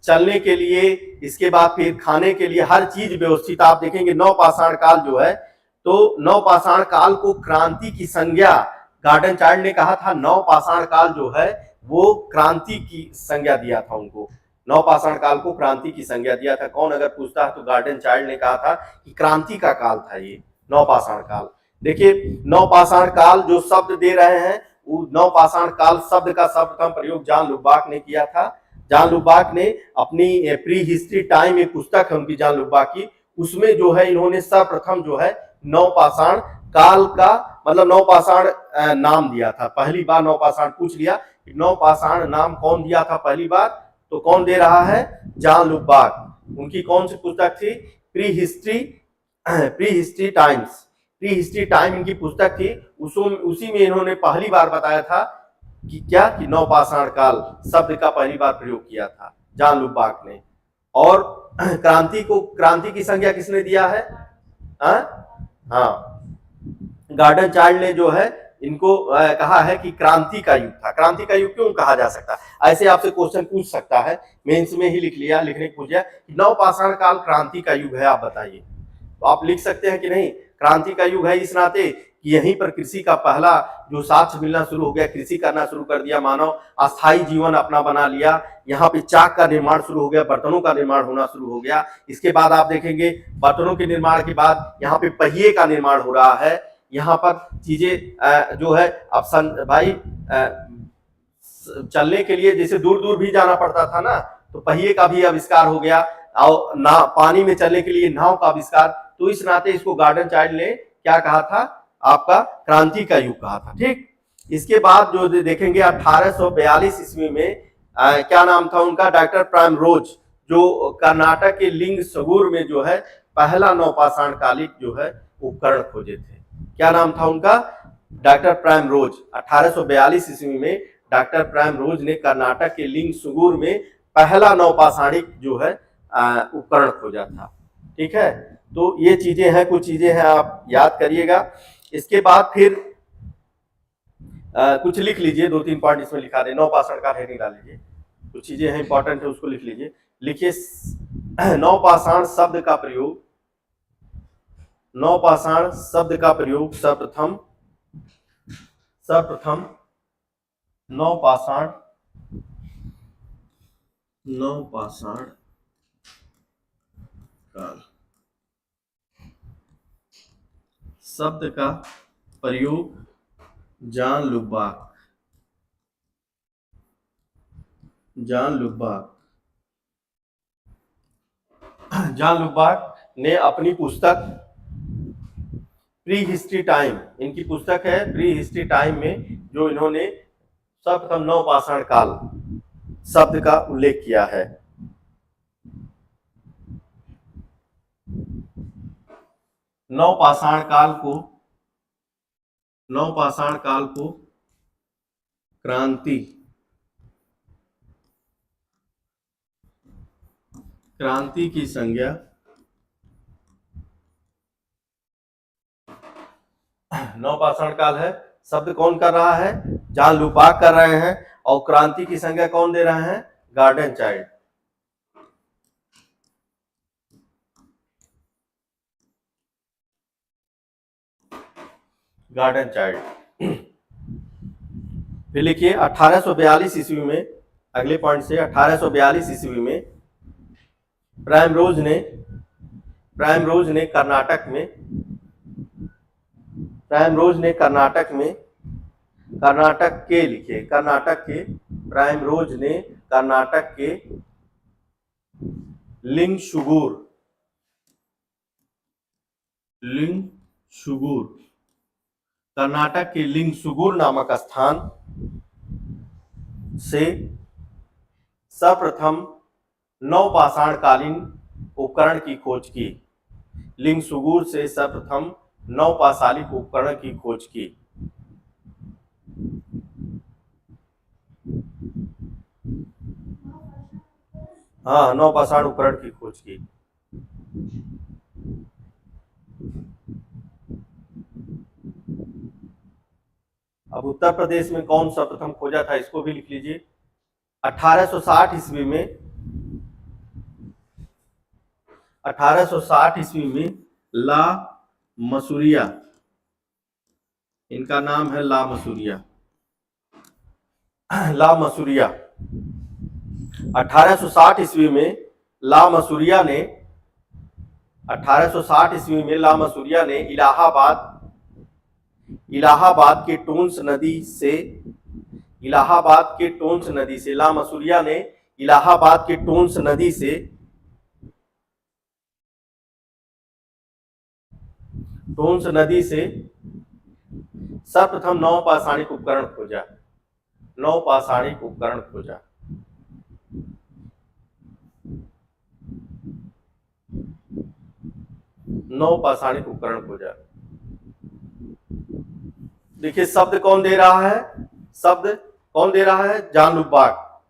चलने के लिए, इसके बाद फिर खाने के लिए हर चीज व्यवस्थित। आप देखेंगे नवपाषाण काल जो है, तो नवपाषाण काल को क्रांति की संज्ञा गार्डन चाइल्ड ने कहा था, नवपाषाण काल जो है वो क्रांति की संज्ञा दिया था उनको। नवपाषाण काल को क्रांति की संज्ञा दिया था। कौन अगर पूछता है तो गार्डन चाइल्ड ने कहा था कि क्रांति का काल था ये नवपाषाण काल। देखिए नवपाषाण काल जो शब्द दे रहे हैं, वो नवपाषाण काल शब्द का सर्वप्रथम प्रयोग जॉन लुबाक ने किया था। जॉन लुबाक ने अपनी प्री हिस्ट्री टाइम एक पुस्तक है उनकी, जॉन लुबाक की, उसमें जो है इन्होंने सर्वप्रथम जो है नवपाषाण काल का मतलब नवपाषाण नाम दिया था। पहली बार नवपाषाण पूछ लिया, नवपाषाण नाम कौन दिया था पहली बार, तो कौन दे रहा है, जॉन लुबाक। उनकी कौन सी पुस्तक थी, प्री हिस्ट्री टाइम इनकी पुस्तक थी। उसी में इन्होंने पहली बार बताया था कि क्या, कि नवपाषाण काल शब्द का पहली बार प्रयोग किया था जॉन लुबाक ने। और क्रांति की संज्ञा किसने दिया है, हाँ गार्डन चाइल्ड ने जो है इनको कहा है कि क्रांति का युग था। क्रांति का युग क्यों कहा जा सकता है, ऐसे आपसे क्वेश्चन पूछ सकता है, मेंस में ही लिखने को पूछ दिया नवपाषाण काल क्रांति का युग है, आप बताइए। तो आप लिख सकते हैं कि नहीं, क्रांति का युग है इस नाते कि यहीं पर कृषि का पहला जो साक्ष्य मिलना शुरू हो गया, कृषि करना शुरू कर दिया, मानव अस्थायी जीवन अपना बना लिया। यहाँ पे चाक का निर्माण शुरू हो गया, बर्तनों का निर्माण होना शुरू हो गया। इसके बाद आप देखेंगे बर्तनों के निर्माण के बाद यहाँ पे पहिए का निर्माण हो रहा है। यहाँ पर चीजें जो है अब भाई चलने के लिए जैसे दूर दूर भी जाना पड़ता था ना, तो पहिए का भी आविष्कार हो गया, और ना पानी में चलने के लिए नाव का आविष्कार। तो इस नाते इसको गार्डन चाइल्ड ने क्या कहा था, आपका क्रांति का युग कहा था। ठीक, इसके बाद जो देखेंगे 1842 ईस्वी में क्या नाम था उनका, डॉक्टर प्राइमरोज, जो कर्नाटक के लिंगसगूर में जो है पहला नवपाषाण कालिक जो है उपकरण खोजे थे। क्या नाम था उनका, डॉक्टर प्राइमरोज। 1842 ईस्वी में डॉक्टर प्राइमरोज ने कर्नाटक के लिंगसुगूर में पहला नवपाषाणिक जो है उपकरण खोजा था। ठीक है, तो ये चीजें हैं, कुछ चीजें हैं आप याद करिएगा। इसके बाद फिर कुछ लिख लीजिए, 2-3 पॉइंट इसमें लिखा दे, नवपाषाण का हेडिंग डाल लीजिए, कुछ चीजें हैं इंपॉर्टेंट है उसको लिख लीजिए। लिखिए नवपाषाण शब्द का प्रयोग, नवपाषाण शब्द का प्रयोग सर्वप्रथम नवपाषाण काल शब्द का प्रयोग जॉन लुबाक ने अपनी पुस्तक प्री हिस्ट्री टाइम, इनकी पुस्तक है प्री हिस्ट्री टाइम में जो इन्होंने सर्वप्रथम नवपाषाण काल शब्द का उल्लेख किया है। नवपाषाण काल को क्रांति की संज्ञा नवपाषाण काल है। शब्द कौन कर रहा है? जॉन लुबाक कर रहे हैं। और क्रांति की संज्ञा कौन दे रहे हैं? Garden child. फिर लिखिए 1842 ईस्वी में, अगले पॉइंट से 1842 ईस्वी में प्राइम रोज ने कर्नाटक के लिंगसुगुर नामक स्थान से सर्वप्रथम नवपाषाण कालीन उपकरण की खोज की। लिंगसुगुर से सर्वप्रथम नवपाषाणिक उपकरण की खोज की। हाँ, नवपाषाण उपकरण की खोज की। अब उत्तर प्रदेश में कौन सर्वप्रथम खोजा था, इसको भी लिख लीजिए। 1860 ईस्वी में ला मसूरिया, इनका नाम है ला मसूरिया। 1860 ईस्वी में ला मसूरिया ने इलाहाबाद के टोंस नदी से सर्वप्रथम नवपाषाणिक उपकरण खोजा। देखिए शब्द कौन दे रहा है? जॉन लुबाक।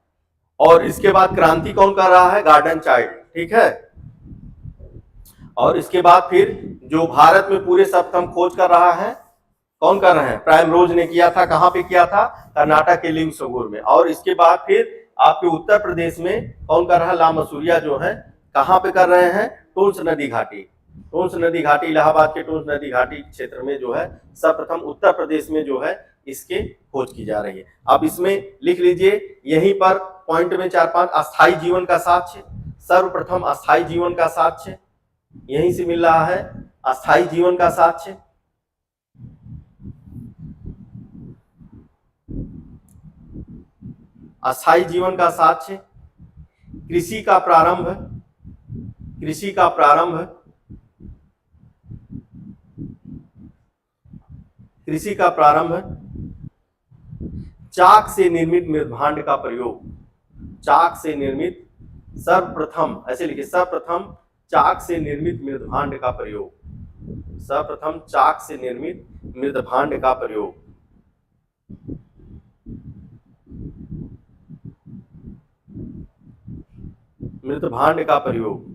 और इसके बाद क्रांति कौन कर रहा है? Garden child. ठीक है। और इसके बाद फिर जो भारत में पूरे सर्वप्रथम खोज कर रहा है, कौन कर रहे हैं? प्राइम रोज ने किया था। कहां पे किया था? कर्नाटक के लिंगसुगुर में। और इसके बाद फिर आपके उत्तर प्रदेश में कौन कर रहा है? ला मसूरिया जो है। कहां पे कर रहे हैं? टोंस नदी घाटी, इलाहाबाद के टोंस नदी घाटी क्षेत्र में जो है सर्वप्रथम उत्तर प्रदेश में जो है इसके खोज की जा रही है। अब इसमें लिख लीजिए, यहीं पर पॉइंट में 4-5 अस्थायी जीवन का साक्ष्य, सर्वप्रथम अस्थायी जीवन का साक्ष्य यहीं से मिल रहा है। अस्थायी जीवन का साक्ष्य, कृषि का प्रारंभ, चाक से निर्मित मृदभांड का प्रयोग, सर्वप्रथम ऐसे लिखिए, सर्वप्रथम चाक से निर्मित मृदभांड का प्रयोग,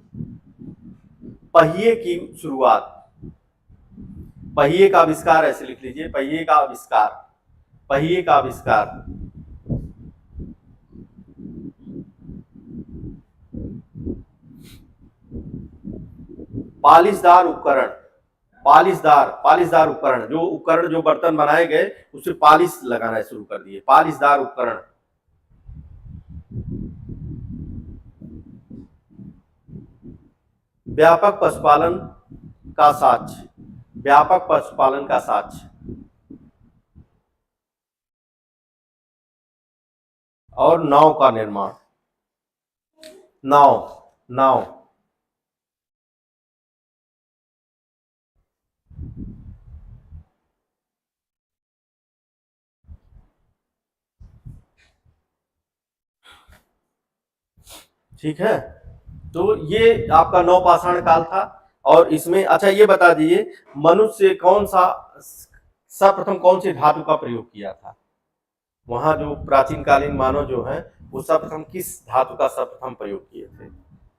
पहिए की शुरुआत, पहिए का आविष्कार, ऐसे लिख लीजिए, पहिए का आविष्कार, पालिशदार उपकरण, जो बर्तन बनाए गए उससे पालिश लगाना शुरू कर दिए। पालिशदार उपकरण, व्यापक पशुपालन का साक्ष्य, व्यापक पशुपालन का साक्ष्य। और नाव का निर्माण, नाव, नाव, ठीक है। तो ये आपका नवपाषाण काल था। और इसमें अच्छा ये बता दीजिए, मनुष्य कौन सा सर्वप्रथम कौन सी धातु का प्रयोग किया था? वहां जो प्राचीन कालीन मानव जो है वो सर्वप्रथम किस धातु का सर्वप्रथम प्रयोग किए थे?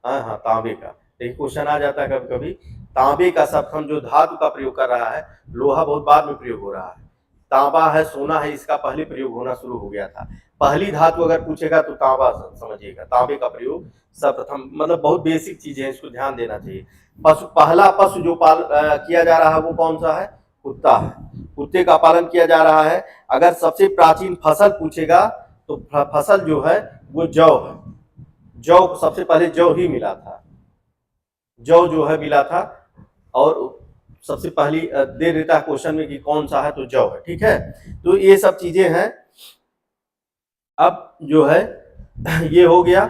हाँ हाँ, तांबे का। देखिए क्वेश्चन आ जाता है कभी कभी, तांबे का सर्वप्रथम जो धातु का प्रयोग कर रहा है, लोहा बहुत बाद में प्रयोग हो रहा है, तांबा है, सोना है, इसका पहले प्रयोग होना शुरू हो गया था। पहली धातु अगर पूछेगा तो तांबा समझिएगा, तांबे का प्रयोग सर्वप्रथम, मतलब बहुत बेसिक चीजें हैं, इसको ध्यान देना चाहिए। पहला पशु जो किया जा रहा है वो कौन सा है? कुत्ता है, कुत्ते का पालन किया जा रहा है। अगर सबसे प्राचीन फसल पूछेगा तो फसल जो है वो जौ है। जौ सबसे पहले जौ ही मिला था, जौ जो है मिला था। और सबसे पहली दे देता है क्वेश्चन में कि कौन सा है, तो जौ है, ठीक है। तो ये सब चीजें हैं। अब जो है ये हो गया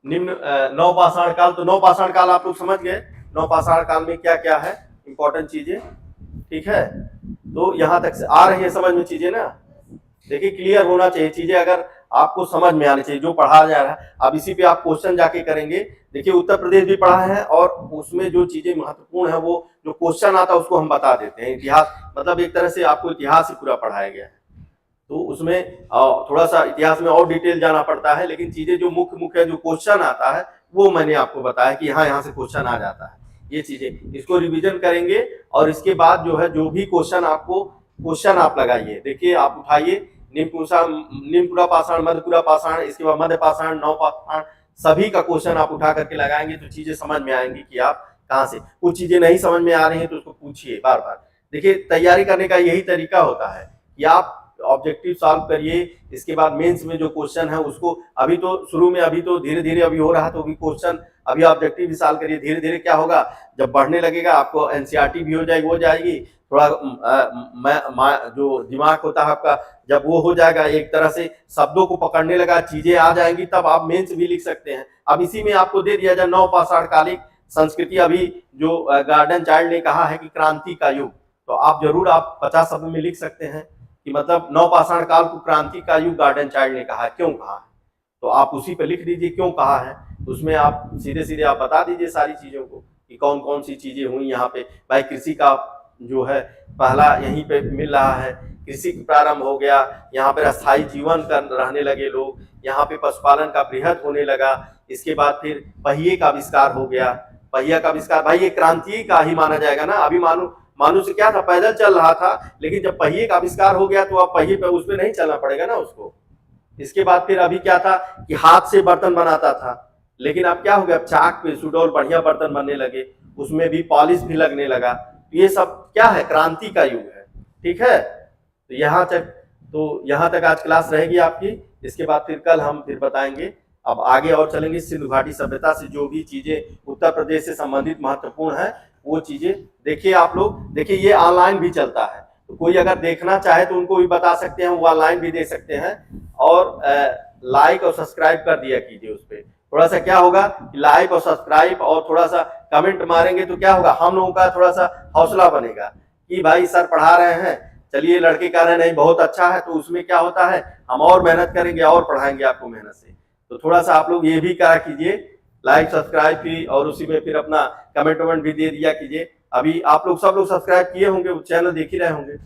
निम्न नवपाषाण काल। तो नवपाषाण काल आप लोग समझ गए, नवपाषाण काल में क्या क्या है इंपॉर्टेंट चीजें, ठीक है। तो यहां तक से आ रही है समझ में चीजें ना? देखिए क्लियर होना चाहिए चीजें, अगर आपको समझ में आनी चाहिए जो पढ़ाया जा रहा है। अब इसी पे आप क्वेश्चन जाके करेंगे। देखिए उत्तर प्रदेश भी पढ़ा है और उसमें जो चीजें महत्वपूर्ण है वो जो क्वेश्चन आता है उसको हम बता देते हैं। इतिहास मतलब एक तरह से आपको इतिहास ही पूरा पढ़ाया गया है, तो उसमें थोड़ा सा इतिहास में और डिटेल जाना पड़ता है, लेकिन चीजें जो मुख्य मुख्य जो क्वेश्चन आता है वो मैंने आपको बताया कि हाँ यहाँ से क्वेश्चन आ जाता है। ये चीजें इसको रिवीजन करेंगे और इसके बाद जो है जो भी क्वेश्चन आपको क्वेश्चन आप लगाइए। देखिए आप उठाइए निम्न पाषाण, मध्य पाषाण, इसके बाद मध्य पाषाण, नव पाषाण, सभी का क्वेश्चन आप उठा करके लगाएंगे तो चीजें समझ में आएंगी कि आप कहाँ से। कुछ चीजें नहीं समझ में आ रही है तो उसको पूछिए बार बार। देखिए तैयारी करने का यही तरीका होता है कि आप ऑब्जेक्टिव सॉल्व करिए, इसके बाद मेंस में जो क्वेश्चन है उसको अभी तो शुरू में अभी तो धीरे धीरे अभी हो रहा है, तो अभी क्वेश्चन अभी ऑब्जेक्टिव भी सॉल्व करिए। धीरे धीरे क्या होगा, जब बढ़ने लगेगा आपको एनसीईआरटी भी हो जाएगी, हो जाएगी थोड़ा जो दिमाग होता है आपका, जब वो हो जाएगा एक तरह से शब्दों को पकड़ने लगा, चीजें आ जाएंगी, तब आप मेंस भी लिख सकते हैं। अब इसी में आपको दे दिया जाए नवपाषाण कालिक संस्कृति। अभी जो गार्डन चाइल्ड ने कहा है कि क्रांति का युग, तो आप जरूर आप 50 शब्द में लिख सकते हैं कि मतलब नवपाषाण काल को क्रांति का युग गार्डन चाइल्ड ने कहा, क्यों कहा है, तो आप उसी पे लिख दीजिए क्यों कहा है। उसमें आप सीधे सीधे आप बता दीजिए सारी चीजों को कि कौन कौन सी चीजें हुई यहाँ पे। भाई कृषि का जो है पहला यहीं पे मिल रहा है, कृषि प्रारंभ हो गया, यहाँ पे अस्थायी जीवन कर रहने लगे लोग, यहाँ पे पशुपालन का बृहद होने लगा। इसके बाद फिर पहिए का आविष्कार हो गया, पहिया का आविष्कार भाई ये क्रांति का ही माना जाएगा ना। अभी मानुष्य क्या था, पैदल चल रहा था, लेकिन जब पहिए का आविष्कार हो गया तो अब पहिए पे उस पर नहीं चलना पड़ेगा ना उसको। इसके बाद फिर अभी क्या था कि हाथ से बर्तन बनाता था, लेकिन अब क्या हो गया, चाक पे सुडौल बढ़िया बर्तन बनने लगे, उसमें भी पॉलिश भी लगने लगा। ये सब क्या है, क्रांति का युग है, ठीक है। तो यहाँ तक आज क्लास रहेगी आपकी। इसके बाद फिर कल हम फिर बताएंगे, अब आगे और चलेंगे सिंधु घाटी सभ्यता से जो भी चीजें उत्तर प्रदेश से संबंधित महत्वपूर्ण है वो चीजें देखिए आप लोग। देखिए ये ऑनलाइन भी चलता है, तो कोई अगर देखना चाहे तो उनको भी बता सकते हैं, वो ऑनलाइन भी दे सकते हैं। और लाइक और सब्सक्राइब कर दिया कीजिए उस पर। थोड़ा सा क्या होगा, लाइक और सब्सक्राइब और थोड़ा सा कमेंट मारेंगे तो क्या होगा, हम लोगों का थोड़ा सा हौसला बनेगा कि भाई सर पढ़ा रहे हैं, चलिए लड़के कह रहे हैं नहीं बहुत अच्छा है, तो उसमें क्या होता है हम और मेहनत करेंगे और पढ़ाएंगे आपको मेहनत से। तो थोड़ा सा आप लोग ये भी करा कीजिए, लाइक सब्सक्राइब भी, और उसी में फिर अपना कमेंट वमेंट भी दे दिया कीजिए। अभी आप लोग सब लोग सब्सक्राइब किए होंगे, चैनल देख ही रहे होंगे,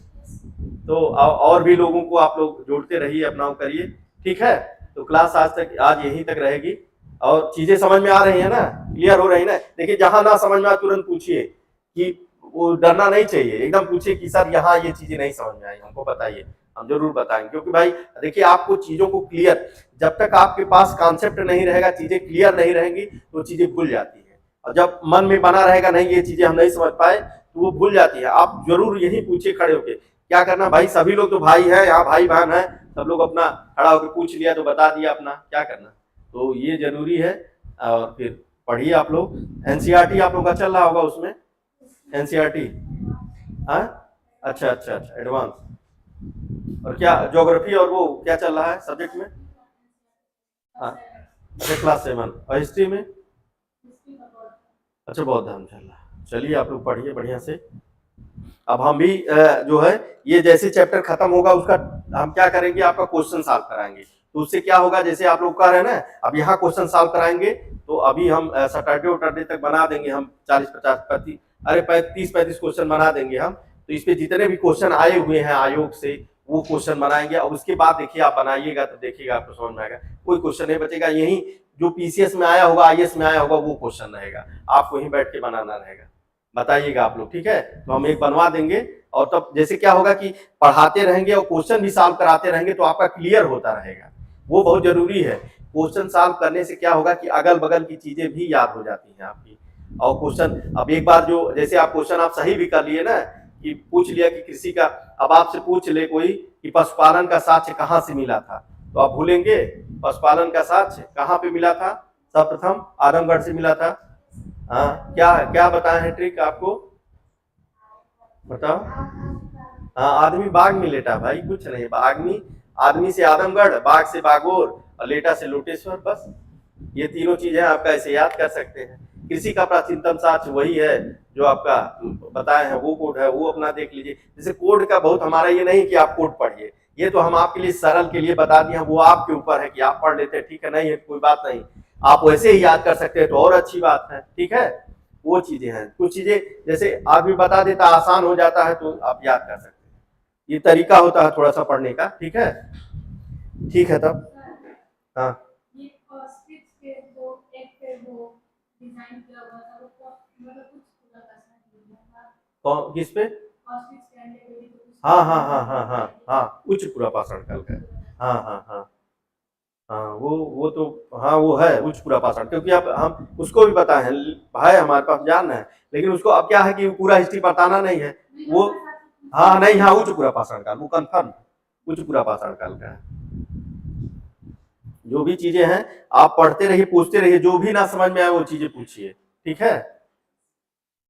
तो और भी लोगों को आप लोग जोड़ते रहिए, अपना करिए, ठीक है। तो क्लास आज यहीं तक रहेगी। और चीजें समझ में आ रही है ना, क्लियर हो रही ना। देखिए जहां ना समझ में आ तुरंत पूछिए, कि वो डरना नहीं चाहिए, एकदम पूछिए कि सर यहाँ ये चीजें नहीं समझ में आई, हमको बताइए, हम जरूर बताएंगे। क्योंकि भाई देखिए आपको चीजों को क्लियर, जब तक आपके पास कॉन्सेप्ट नहीं रहेगा, चीजें क्लियर नहीं रहेंगी तो चीजें भूल जाती है। और जब मन में बना रहेगा नहीं ये चीजें हम नहीं समझ पाए तो वो भूल जाती है। आप जरूर यही पूछिए खड़े होके, क्या करना भाई, सभी लोग तो भाई है यहाँ, भाई बहन है, सब लोग अपना खड़ा होकर पूछ लिया तो बता दिया अपना, क्या करना। तो ये जरूरी है। और फिर पढ़िए आप लोग, एनसीईआरटी आप लोग का चल रहा होगा, उसमें एनसीईआरटी हाँ, अच्छा अच्छा अच्छा, एडवांस। और क्या ज्योग्राफी और वो क्या चल रहा है सब्जेक्ट में? हाँ, अच्छा क्लास 7। और हिस्ट्री में? अच्छा बौद्ध धर्म चल रहा है, चलिए आप लोग पढ़िए बढ़िया से। अब हम भी जो है ये जैसे चैप्टर खत्म होगा उसका हम क्या करेंगे, आपका क्वेश्चन सॉल्व कराएंगे। तो उससे क्या होगा, जैसे आप लोग कह रहे हैं ना, अब यहाँ क्वेश्चन सॉल्व कराएंगे, तो अभी हम सैटरडे वैटरडे तक बना देंगे हम 40-50 अरे 30-35 क्वेश्चन बना देंगे हम। तो इस पे जितने भी क्वेश्चन आए हुए हैं आयोग से वो क्वेश्चन बनाएंगे, और उसके बाद देखिए आप बनाइएगा तो देखिएगा आपको समझ में आएगा। कोई क्वेश्चन नहीं बचेगा, यही जो पीसीएस में आया होगा आईएएस में आया होगा वो क्वेश्चन रहेगा, आपको यहीं बैठ के बनाना रहेगा। बताइएगा आप लोग, ठीक है? तो हम एक बनवा देंगे, और तब जैसे क्या होगा कि पढ़ाते रहेंगे और क्वेश्चन भी सॉल्व कराते रहेंगे तो आपका क्लियर होता रहेगा। वो बहुत जरूरी है। क्वेश्चन सॉल्व करने से क्या होगा कि अगल बगल की चीजें भी याद हो जाती हैं आपकी। और क्वेश्चन अब एक बार जो जैसे आप क्वेश्चन आप सही भी कर लिए ना, कि पूछ लिया कि कृषि का, अब आपसे पूछ ले कोई कि पशुपालन का साक्ष्य कहाँ से मिला था, तो आप भूलेंगे? पशुपालन का साक्ष्य कहाँ पे मिला था? सर्वप्रथम आदमगढ़ से मिला था। हाँ, क्या क्या बताए हैं ट्रिक आपको, बताओ। हाँ, आदमी बाग में लेटा भाई, कुछ नहीं। आदमी, आदमी से आदमगढ़, बाग से बागोर, और लेटा से लोटेश्वर, बस। ये तीनों चीजें आपका ऐसे याद कर सकते हैं। कृषि का प्राचीनतम साक्ष्य वही है जो आपका बताए हैं, वो कोड है, वो अपना देख लीजिए। जैसे कोड का बहुत हमारा ये नहीं कि आप कोड पढ़िए, ये तो हम आपके लिए सरल के लिए बता दिए हैं, वो आपके ऊपर है कि आप पढ़ लेते हैं, ठीक है? नहीं है कोई बात नहीं, आप वैसे ही याद कर सकते हैं तो और अच्छी बात है, ठीक है? वो चीजें हैं, कुछ चीजें जैसे आदमी बता देता आसान हो जाता है तो आप याद कर सकते हैं। ये तरीका होता है थोड़ा सा पढ़ने का, ठीक है? ठीक है तब। हाँ, कौन किस पे? हाँ हाँ हाँ हाँ हाँ हाँ, उच्च पूरा पाषाण काल का। हाँ हाँ हाँ हाँ, वो तो, हाँ वो है उच्च पूरा पाषाण, क्योंकि अब हम उसको भी बताए हैं भाई, हमारे पास ज्ञान है, लेकिन उसको अब क्या है कि पूरा हिस्ट्री बताना नहीं है वो। हाँ नहीं, हाँ उच्च पूरा पाषाण काल वो कंफर्म उच्च पूरा पाषाण काल का है। जो भी चीजें हैं आप पढ़ते रहिए, पूछते रहिए, जो भी ना समझ में आए वो चीजें पूछिए, ठीक है?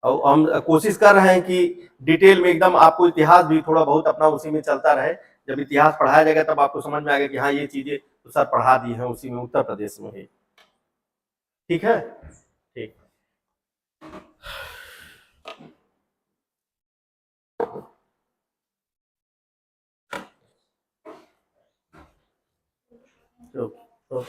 और हम कोशिश कर रहे हैं कि डिटेल में एकदम आपको इतिहास भी थोड़ा बहुत अपना उसी में चलता रहे। जब इतिहास पढ़ाया जाएगा तब आपको समझ में आएगा कि हाँ ये चीजें तो सर पढ़ा दी हैं उसी में, उत्तर प्रदेश में ही। ठीक है, ठीक। तो